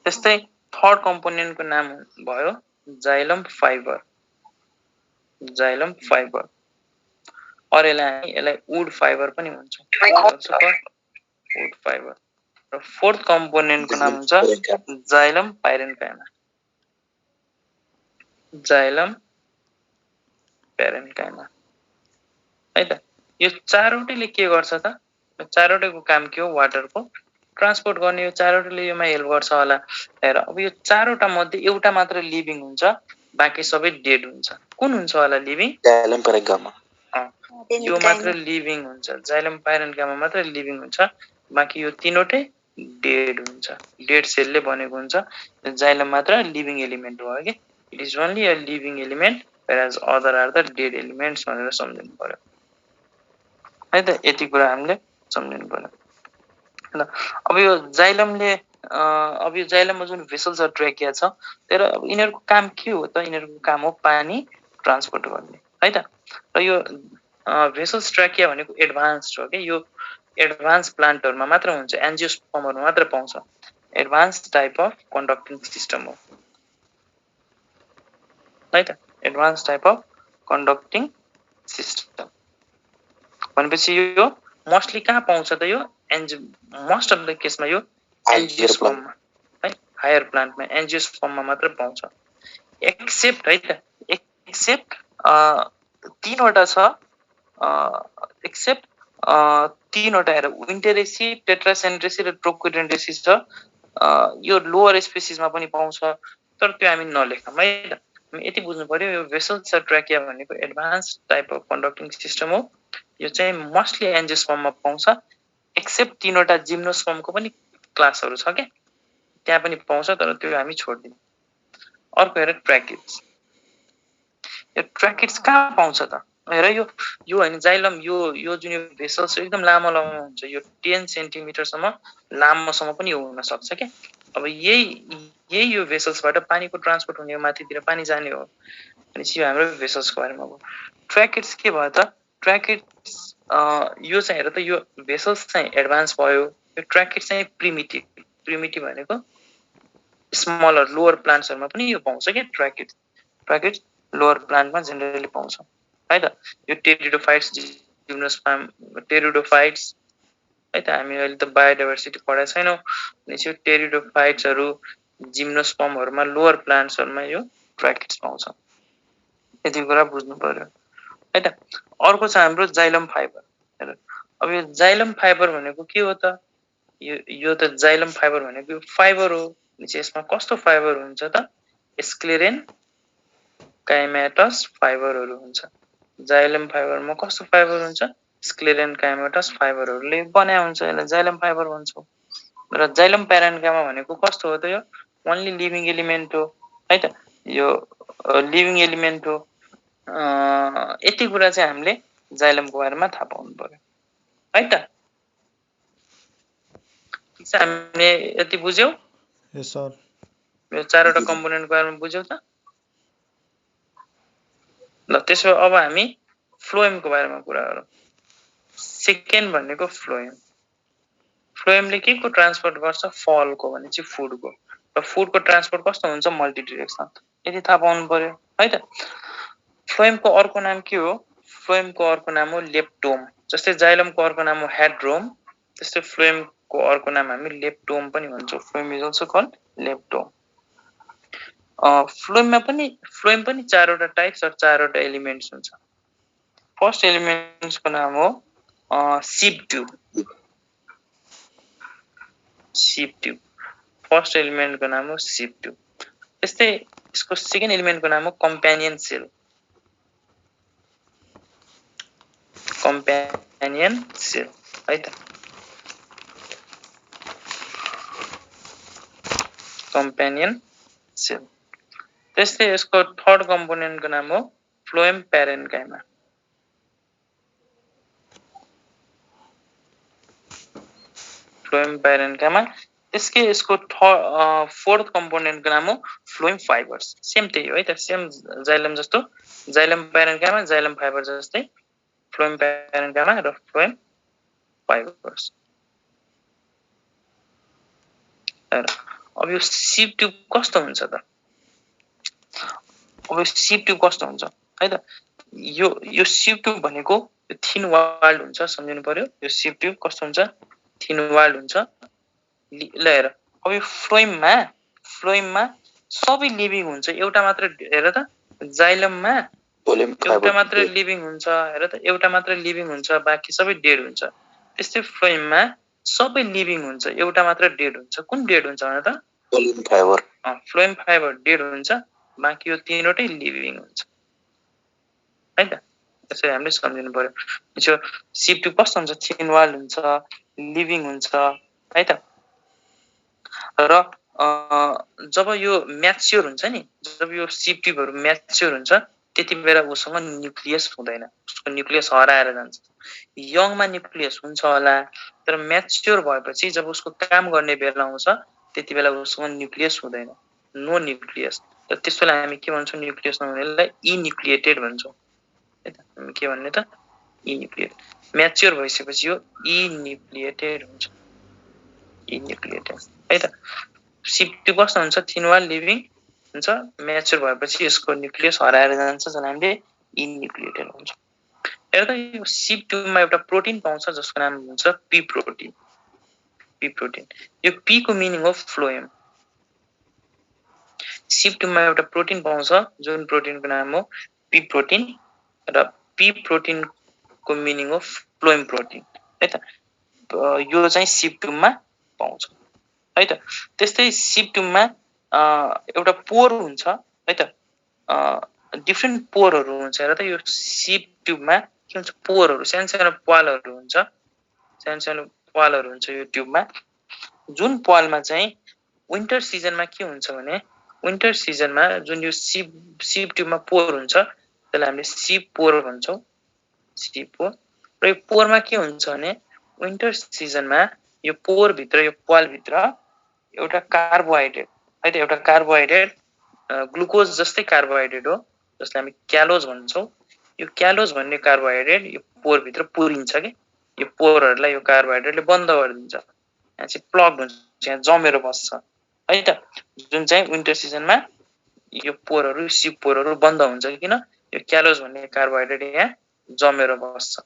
Speaker 2: त्यस्तै थर्ड कम्पोनेन्टको नाम भयो जाइलम फाइबर। जाइलम फाइबर, और यसलाई वुड फाइबर पनि भन्छौँ, वुड फाइबर। र फोर्थ कम्पोनेन्टको नाम हुन्छ जाइलम प्यारेन्काइमा। जाइलम प्यारेन्काइमा है त। यो चारवटैले के गर्छ त? चारवटैको काम के हो? वाटरको ट्रान्सपोर्ट गर्ने। यो चारवटैले योमा हेल्प गर्छ होला। हेर, अब यो चारवटा मध्ये एउटा मात्र लिभिङ हुन्छ, बाँकी सबै डेड हुन्छ। कुन हुन्छ होला लिभिङ?
Speaker 4: जाइलम प्यारेन्काइमा।
Speaker 2: यो मात्र लिभिङ हुन्छ, जाइलम प्यारेन्काइमा मात्र लिभिङ हुन्छ, बाँकी यो तीनवटै डेड हुन्छ, डेड सेलले बनेको हुन्छ। जाइलम मात्र लिभिङ एलिमेन्ट हो कि। It is only a living element whereas other are the dead elements भनेर सम्झिनु पर्यो है त। यति कुरा हामीले सम्झिनु पर्यो। ल अब यो जाइलमले अब यो जाइलममा जुन भेसल्स र ट्र्याकिया छ, तर अब यिनीहरूको काम के हो त? यिनीहरूको काम हो पानी ट्रान्सपोर्ट गर्ने है त। र यो भेसल्स ट्र्याकिया भनेको एडभान्स्ड हो कि। यो एडभान्स प्लान्टहरुमा मात्र हुन्छ, एन्जियोस्पर्महरुमा मात्र पाउँछ। Advance type of conducting system हो है त। Advance type of conducting system भनेपछि यो मोस्टली कहाँ पाउँछ त? यो मोस्ट अफ द केसमा यो एन्जियोस्पर्ममा है, हायर प्लान्टमा एन्जियोस्पर्ममा मात्र पाउँछ। एक्सेप्ट है त, एक्सेप्ट तीनवटा छ, एक्सेप्ट तीनवटा हेर, विन्टेरेसी, टेट्रासेन्ड्रेसी र ट्रोकोडेन्ड्रेसी छ। यो लोअर स्पेसिसमा पनि पाउँछ, तर त्यो हामी नलेखौँ है त। यति बुझ्नु पर्यो, यो भेसल्स र ट्र्याकिया भनेको advance type of conducting system हो। यो चाहिँ मोस्टली एन्जियोस्पर्ममा पाउँछ, एक्सेप्ट तीनवटा जिम्नोस्पर्मको पनि क्लासहरु छ के, त्यहाँ पनि पाउँछ, तर त्यो हामी छोड्दियौँ। अर्को हेर ट्र्याकिड्स। यो ट्र्याकिड्स कहाँ पाउँछ त? हेर यो हैन, जाइलम यो जुन यो भेसल्स एकदम लामो हुन्छ, यो 10 सेन्टिमिटरसम्म लामोसम्म पनि हुन सक्छ के। अब यही यो भेसल्सबाट पानीको ट्रान्सपोर्ट हुने हो, माथितिर पानी जाने हो। भनेपछि यो हाम्रो भेसल्सको बारेमा भयो। ट्र्याकिड्स के भयो त? ट्र्याकेट्स यो चाहिँ हेर त यो भेसल्स चाहिँ एडभान्स भयो यो ट्र्याकेट चाहिँ प्रिमिटिभ भनेको स्मलर लोअर प्लान्ट्सहरुमा पनि यो पाउँछ के ट्र्याकेट लोअर प्लान्टमा जेनरली पाउँछ है त यो टेरिडोफाइट्स जिम्नोस्पर्म टेरिडोफाइट्स है त हामी अहिले त बायोडाइभर्सिटी पढाएको छैनौं अनि यो टेरिडोफाइट्सहरु जिम्नोस्पर्महरुमा लोअर प्लान्ट्सहरुमा यो ट्र्याकेट्स पाउँछ यति कुरा बुझ्नु पर्यो है त अर्को छ हाम्रो जाइलम फाइबर हेर अब यो जाइलम फाइबर भनेको के हो त यो त जाइलम फाइबर भनेको फाइबर हो अनि यसमा कस्तो फाइबर हुन्छ त स्क्लेरेन काइमेटस फाइबरहरु हुन्छ जाइलम फाइबरमा कस्तो फाइबर हुन्छ स्क्लेरेन काइमेटस फाइबरहरुले बनाएको हुन्छ यसलाई जाइलम फाइबर भन्छौं र जाइलम प्यारेन्कामा भनेको कस्तो हो त यो ओन्ली लिभिङ एलिमेन्ट हो है त यो लिभिङ एलिमेन्ट हो यति कुरा चाहिँ हामीले जाइलमको बारेमा थाहा पाउनु पर्यो है त हामीले यति बुझ्यौ
Speaker 3: यस सर
Speaker 2: यो चारवटा कम्पोनेन्टको बारेमा बुझ्यौ त ल त्यसो अब हामी फ्लोएमको बारेमा कुरा गरौँ सेकेन्ड भनेको फ्लोएमले के को ट्रान्सपोर्ट गर्छ फलको भनेपछि फुडको र फुडको ट्रान्सपोर्ट कस्तो हुन्छ मल्टी डाइरेक्सनल यदि थाहा पाउनु पर्यो है त फ्लोएमको अर्को नाम के हो फ्लोएमको अर्को नाम हो लेप्टोम जस्तै जाइलमको अर्को नाम हो हेड्रोम त्यस्तै फ्लोएमको अर्को नाम हामी लेप्टोम पनि भन्छौं phloem is also called leptome phloem पनि चारवटा टाइप्स र चारवटा एलिमेन्ट्स हुन्छ फर्स्ट एलिमेन्ट्सको नाम हो सिप ट्युब फर्स्ट एलिमेन्टको नाम हो सिप ट्युब त्यस्तै यसको सेकेन्ड एलिमेन्टको नाम हो कम्प्यानियन सेल है त कम्प्यानियन सेल त्यस्तै यसको थर्ड कम्पोनेन्टको नाम हो फ्लोएम प्यारेन्काइमा त्यसकै यसको फोर्थ कम्पोनेन्टको नाम हो फ्लोएम फाइबर्स सेम त्यही हो है त सेम जाइलम जस्तो जाइलम प्यारेन्काइमा जाइलम फाइबर जस्तै फ्लोएम प्यारेन्काइमा र फ्लोएम फाइबर्स अब यो सिप ट्युब कस्तो हुन्छ त अब सिप ट्युब कस्तो हुन्छ है त यो सिप ट्युब भनेको थिन वाल्ड हुन्छ सम्झिनु पर्यो यो सिप ट्युब कस्तो हुन्छ थिन वाल्ड हुन्छ ल हेर अब यो फ्लोएममा सबै लिभिङ हुन्छ एउटा मात्र हेर त जाइलममा एउटा मात्र लिभिङ हुन्छ हेर त एउटा मात्र लिभिङ हुन्छ बाकी सबै डेड हुन्छ त्यस्तै फ्लोएममा सबै लिभिङ हुन्छ एउटा मात्र डेड हुन्छ कुन डेड हुन्छ भने त फ्लोएम फाइबर डेड हुन्छ बाकी यो तीनवटै लिभिङ हुन्छ है त त्यसरी हामीले सम्झिनु पर्यो यो सिप ट्युब कस्तो हुन्छ थिन वाल हुन्छ लिभिङ हुन्छ है त र जब यो म्याच्योर हुन्छ नि जब यो सिप ट्युबहरु म्याच्योर हुन्छ त्यति बेला उसँग न्यूक्लियस हुँदैन उसको न्यूक्लियस हराएर जान्छ यङमा न्यूक्लियस हुन्छ होला तर म्याच्योर भएपछि जब उसको काम गर्ने बेला आउँछ त्यति बेला उसँग न्यूक्लियस हुँदैन नो न्यूक्लियस र त्यसैले हामी के भन्छौं न्यूक्लियस नहुनेलाई इन्युक्लिएटेड भन्छौं है त हामी के भन्ने त इन्युक्लिएटेड म्याच्योर भइसकेपछि यो इन्युक्लिएटेड हुन्छ है त सिप ट्युब कस्तो हुन्छ थिन वाल लिभिङ हुन्छ म्याच्योर भएपछि यसको न्यूक्लियस हराएर जान्छ जसलाई हामीले इन्युक्लिएटेड भन्छ हेर त यो सिप ट्युबमा एउटा प्रोटिन पाउँछ जसको नाम हुन्छ पी प्रोटिन यो पी को मिनिङ हो फ्लोएम सिप ट्युबमा एउटा प्रोटिन पाउँछ जुन प्रोटिनको नाम हो पी प्रोटिन र पी प्रोटिन को मिनिङ हो फ्लोएम प्रोटिन है त यो चाहिँ सिप ट्युबमा पाउँछ है त त्यस्तै सिप ट्युबमा एउटा पोर हुन्छ है त डिफरेन्ट पोरहरु हुन्छ हेर त यो सिप ट्युबमा के हुन्छ पोरहरु सानो प्वालहरु हुन्छ यो ट्युबमा जुन प्वालमा चाहिँ विन्टर सिजनमा के हुन्छ भने विन्टर सिजनमा जुन यो सिप ट्युबमा पोर हुन्छ त्यसलाई हामीले सिप पोर भन्छौं सिप पोर र यो पोरमा के हुन्छ भने विन्टर सिजनमा यो पोर भित्र यो प्वाल भित्र एउटा कार्बोहाइड्रेट है त एउटा कार्बोहाइड्रेट ग्लुकोज जस्तै कार्बोहाइड्रेट हो जसलाई हामी क्यालोज भन्छौं यो क्यालोज भन्ने कार्बोहाइड्रेट यो पोर भित्र पुरिन्छ के यो पोरहरुलाई यो कार्बोहाइड्रेटले बन्द गरिदिन्छ यहाँ चाहिँ प्लग हुन्छ यहाँ जमेर बस्छ है त जुन चाहिँ विन्टर सिजनमा यो पोरहरु सिप पोरहरु बन्द हुन्छ किन यो क्यालोज भन्ने कार्बोहाइड्रेट यहाँ जमेर बस्छ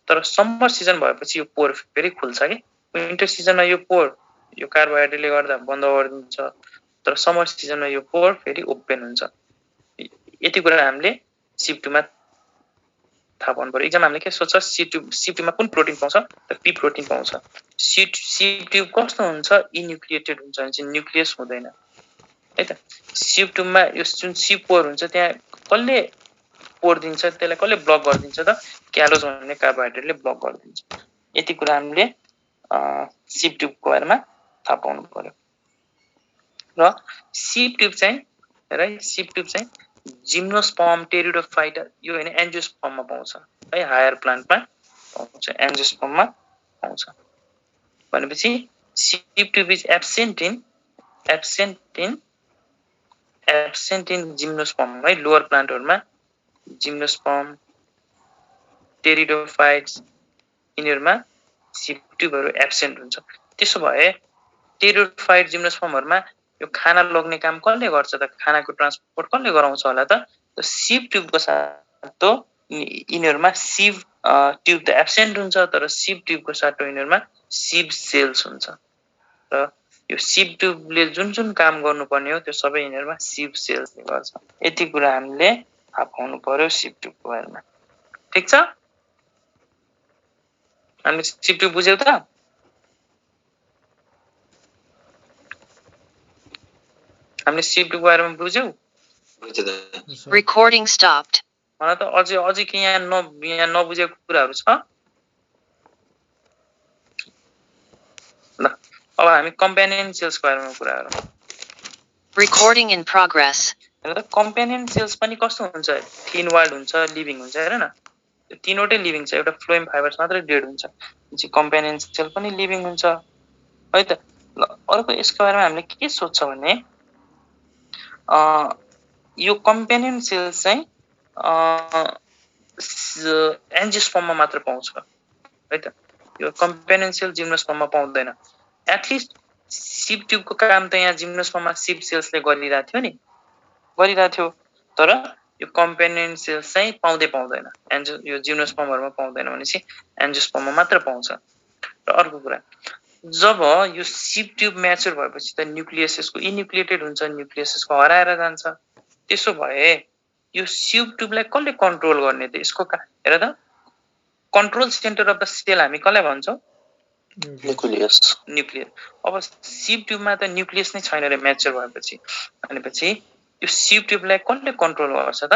Speaker 2: तर समर सिजन भएपछि यो पोर फेरि खुल्छ के विन्टर सिजनमा यो पोर यो कार्बोहाइड्रेटले गर्दा बन्द गरिदिन्छ तर समर सिजनमा यो पोर फेरि ओपन हुन्छ यति कुरा हामीले सिप2 मा थाहा पाउनु पर्यो एक्जाम हामीले के सोच्छ सिप2 मा कुन प्रोटिन पाउँछ त पी प्रोटिन पाउँछ सिप2 कस्तो हुन्छ इन्युक्लिएटेड हुन्छ भने चाहिँ न्युक्लियस हुँदैन है त सिप2 मा यो जुन सिप4 हुन्छ त्यहाँ कसले पोर दिन्छ त्यसलाई कसले ब्लक गरिदिन्छ त क्यालोज भन्ने कार्बोहाइड्रेटले ब्लक गरिदिन्छ यति कुरा हामीले सिप2 को बारेमा थाहा पाउनु पर्यो र सिप2 चाहिँ जिम्नोस्पर्म टेरिडोफाइटा यो हैन एन्जियोस्पर्ममा पाउँछ है हायर प्लान्टमा पाउँछ एन्जियोस्पर्ममा पाउँछ भनेपछि सिप2 इज एब्सेन्ट इन जिम्नोस्पर्म है लोअर प्लान्टहरुमा जिम्नोस्पर्म टेरिडोफाइट्स यिनीहरुमा सिप2 हरु एब्सेन्ट हुन्छ त्यसो भए टेरिडोफाइट जिम्नोस्पर्महरुमा यो खाना लग्ने काम कसले गर्छ त खानाको ट्रान्सपोर्ट कसले गराउँछ होला त सिप2 को साटो यिनीहरुमा सिप ट्युब त एब्सेन्ट हुन्छ तर सिप2 को साटो यिनीहरुमा सिप सेल्स हुन्छ र यो सिप2 ले जुन काम गर्नुपर्ने हो त्यो सबै यिनीहरुमा सिप सेल्सले गर्छ यति कुरा हामीले थाहा पाउनु पर्यो सिप2 को बारेमा ठीक छ हामीले सिप2 बुझ्यौ त हामीले सिप2 को बारेमा बुझ्यौ
Speaker 1: Recording stopped.
Speaker 2: मलाई त अझै के यहाँ नबुझेको कुराहरु छ ल अब हामी कम्पेनियन सेल्स को बारेमा कुरा गरौँ
Speaker 1: Recording in progress.
Speaker 2: हेर त कम्पेनियन सेल्स पनि कस्तो हुन्छ थिन वाल्ड हुन्छ लिभिङ हुन्छ हेर न यो तीनवटै लिभिङ छ एउटा फ्लोएम फाइबर्स मात्रै डेड हुन्छ चाहिँ कम्पेनियन सेल पनि लिभिङ हुन्छ है त ल अर्को यसको बारेमा हामीले के सोच्छ भने यो कम्पेनियन सेल चाहिँ एन्जियोस्पर्ममा मात्र पाउँछ है त यो कम्पेनियन सेल जिम्नोस्पर्ममा पाउँदैन एटलिस्ट सिप2 को काम त यहाँ जिम्नोस्पर्ममा सिप सेल्सले गरिरहेथ्यो नि गरिरहेथ्यो तर यो कम्पेनियन सेल्स चाहिँ पाउँदैन यो जिम्नोस्पर्महरुमा पाउँदैन भनेपछि एन्जियोस्पर्ममा मात्र पाउँछ र अर्को कुरा जब यो सिप ट्युब म्याच्योर भएपछि त न्युक्लियसको इन्युक्लिएटेड हुन्छ न्युक्लियसको हराएर जान्छ त्यसो भए यो सिप ट्युबलाई कसले कन्ट्रोल गर्ने त यसको हेर त control centre of the cell हामी कसलाई भन्छौं न्युक्लियस अब सिप ट्युबमा त न्युक्लियस नै छैन रे म्याच्योर भएपछि भनेपछि यो सिप ट्युबलाई कसले कन्ट्रोल गर्छ त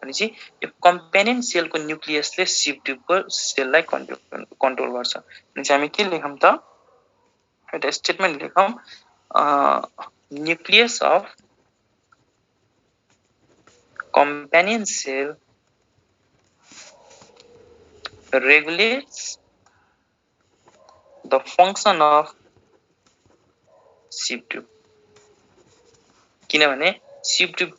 Speaker 2: भनेपछि यो कम्पेनियन सेलको न्युक्लियसले सिप ट्युबको सेललाई कन्ट्रोल गर्छ भनेपछि हामी के लेखौं त एउटा स्टेटमेन्ट लेखौं nucleus of companion cell regulates the function of sieve tube किनभने सिप ट्युब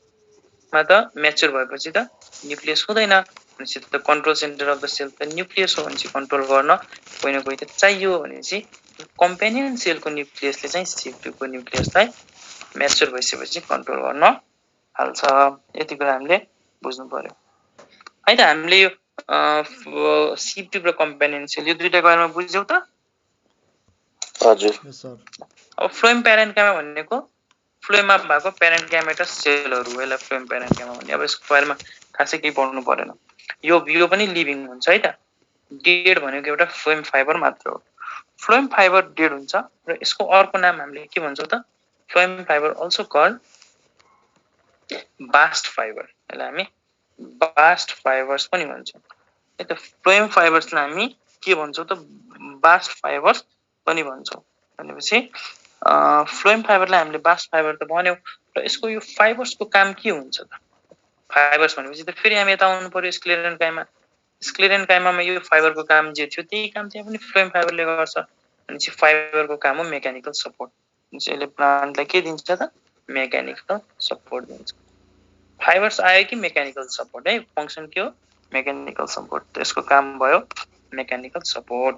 Speaker 2: मा त म्याच्योर भएपछि त न्युक्लियस हुँदैन भनेपछि त control centre of the cell त न्युक्लियस हो भनेपछि कन्ट्रोल गर्न कोही न कोही त चाहियो भनेपछि कम्पेनियन सेलको न्युक्लियसले चाहिँ सिप ट्युबको न्युक्लियसलाई म्याच्योर भइसकेपछि कन्ट्रोल गर्न हाल्छ यति कुरा हामीले बुझ्नु पर्यो है त हामीले यो सिप ट्युब र कम्पेनियन सेल यो दुईटाको बारेमा बुझ्यौ त
Speaker 4: हजुर
Speaker 2: अब फ्लोएम प्यारेन्काइमा भनेको फ्लोएममा भएको प्यारेन्ट ग्यामेटस सेलहरु होला फ्लोएम प्यारेन्काइमा भन्ने अब यसको बारेमा खासै केही पढ्नु परेन यो पनि लिभिङ हुन्छ है त डेड भनेको एउटा फ्लोएम फाइबर मात्र हो फ्लोएम फाइबर डेड हुन्छ र यसको अर्को नाम हामीले के भन्छौं त phloem fibre also called bast fibre यसलाई हामी बास्ट फाइबर्स पनि भन्छौं है त फ्लोएम फाइबर्सलाई हामी के भन्छौं त बास्ट फाइबर्स पनि भन्छौं भनेपछि फ्लोएम फाइबरलाई हामीले बास्ट फाइबर त भन्यौ र यसको यो फाइबर्सको काम के हुन्छ त फाइबर्स भनेपछि त फेरि हामी यता आउनु पर्यो स्क्लेरेन काइमामा यो फाइबरको काम जे थियो त्यही काम त्यहाँ पनि फ्लोएम फाइबरले गर्छ भनेपछि फाइबरको काम हो मेकानिकल सपोर्ट यसले प्लान्टलाई के दिन्छ त मेकानिकल सपोर्ट दिन्छ फाइबर्स आयो कि मेकानिकल सपोर्ट है फंक्सन के हो मेकानिकल सपोर्ट त्यसको काम भयो मेकानिकल सपोर्ट।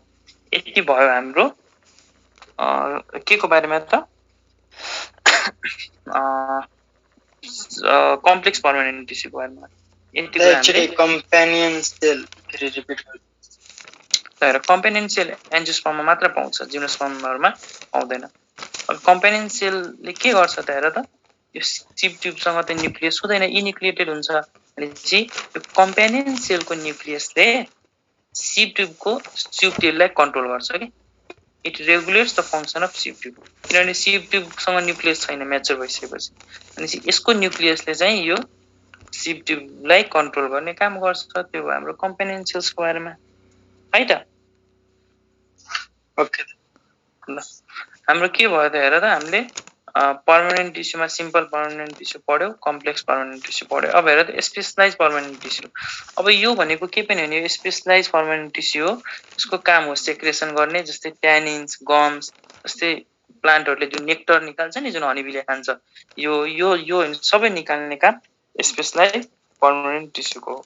Speaker 2: यति भयो हाम्रो के को बारेमा त कम्प्लेक्स पर्मानेन्ट टिस्युको बारेमा। यति कुरा हामीले
Speaker 5: कम्पेनियन सेल रिपिट
Speaker 2: तर कम्पेनियन सेल एन्जियोस्पर्ममा मात्र पाउँछ जिम्नोस्पर्ममा पाउँदैन। अब कम्पेनियन सेलले के गर्छ त हेर त यो सिप ट्युबसँग त न्युक्लियस हुँदैन इन्युक्लिएटेड हुन्छ भनेपछि यो कम्पेनियन सेलको न्युक्लियसले सिप ट्युबको ट्युब टेललाई कन्ट्रोल गर्छ के it regulates the function of सिप ट्युब किनभने सिप ट्युबसँग न्युक्लियस छैन म्याच्योर भइसकेपछि भनेपछि यसको न्युक्लियसले चाहिँ यो सिप ट्युबलाई कन्ट्रोल गर्ने काम गर्छ। त्यो हाम्रो कम्पेनियन सेल्सको बारेमा है त।
Speaker 5: ओके
Speaker 2: ल हाम्रो के भयो त हेर त हामीले पर्मानेन्ट टिस्युमा सिम्पल पर्मानेन्ट टिस्यु पढ्यो कम्प्लेक्स पर्मानेन्ट टिस्यु पढ्यो। अब हेर त स्पेशलाइज पर्मानेन्ट टिस्यु। अब यो भनेको के पनि हो नि स्पेशलाइज पर्मानेन्ट टिस्यु हो यसको काम हो सेक्रेसन गर्ने जस्तै ट्यानिन्स गम्स जस्तै प्लान्टहरुले जुन नेक्टर निकाल्छ नि जुन हनीबीले खान्छ यो यो यो सबै निकाल्ने काम स्पेशलाइज पर्मानेन्ट टिस्युको हो।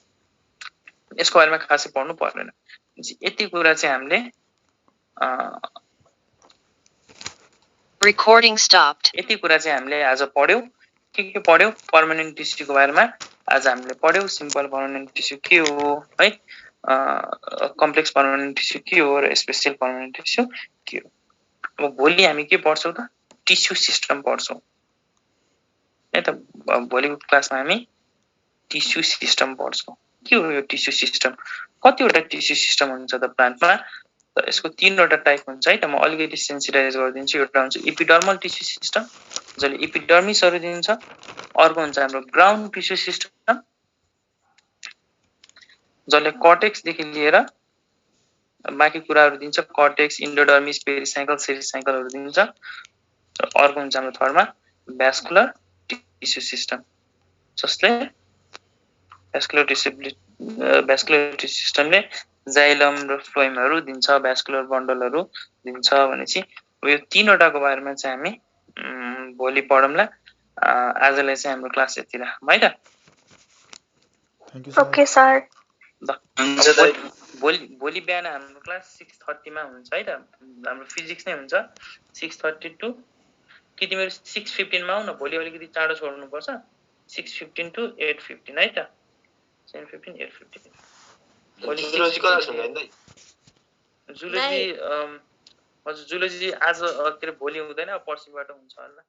Speaker 2: यसको बारेमा खासै पढ्नु पर्दैन। यति कुरा चाहिँ हामीले
Speaker 1: Recording stopped.
Speaker 2: यति कुरा चाहिँ हामीले आज पढ्यौ। के पढ्यौ पर्मानेन्ट टिस्युको बारेमा आज हामीले पढ्यौ। सिम्पल पर्मानेन्ट टिस्यु के हो है कम्प्लेक्स पर्मानेन्ट टिस्यु के हो र स्पेशल पर्मानेन्ट टिस्यु के हो। अब भोलि हामी के पढ्छौं त टिस्यु सिस्टम पढ्छौं है त। भोलिको क्लासमा हामी टिस्यु सिस्टम पढ्छौं। के हो यो टिस्यु सिस्टम कतिवटा टिस्यु सिस्टम हुन्छ त प्लान्टमा त यसको तीनवटा टाइप हुन्छ है त। म अलिकति सेन्सिटाइज गरिदिन्छु। एउटा हुन्छ एपिडर्मल टिस्यु सिस्टम जसले एपिडर्मिसहरु दिन्छ। अर्को हुन्छ हाम्रो ग्राउन्ड टिस्यु सिस्टम जसले कर्टेक्स देखि लिएर बाँकी कुराहरु दिन्छ कर्टेक्स इन्डोडर्मिस पेरिसाइकल सेरिसाइकलहरु दिन्छ। अर्को हुन्छ हाम्रो थर्डमा भ्यास्कुलर टिस्यु सिस्टम जसले भ्यास्कुलर टिस्यु सिस्टमले जाइलम र फ्लोएमहरु दिन्छ भ्यास्कुलर बन्डलहरु दिन्छ भनेपछि यो तीनवटाको बारेमा चाहिँ हामी भोलि पढौँला। आजलाई चाहिँ हाम्रो क्लास यति राखौँ है त।
Speaker 3: Thank you sir.
Speaker 6: Okay sir.
Speaker 2: भोलि बिहान हाम्रो क्लास 6:30 मा हुन्छ है त। हाम्रो फिजिक्स नै हुन्छ 6:30 टु कि तिमीहरु 6:15 मा आउ न। भोलि अलिकति चाँडो छोड्नु पर्छ 6:15 टु 8:15 है त। 7:15 8:15 भोलि जुलोजी क्लास हुँदैन त। जुलोजी हजुर जुलोजी आज के भोलि हुँदैन पर्सिबाट हुन्छ होला।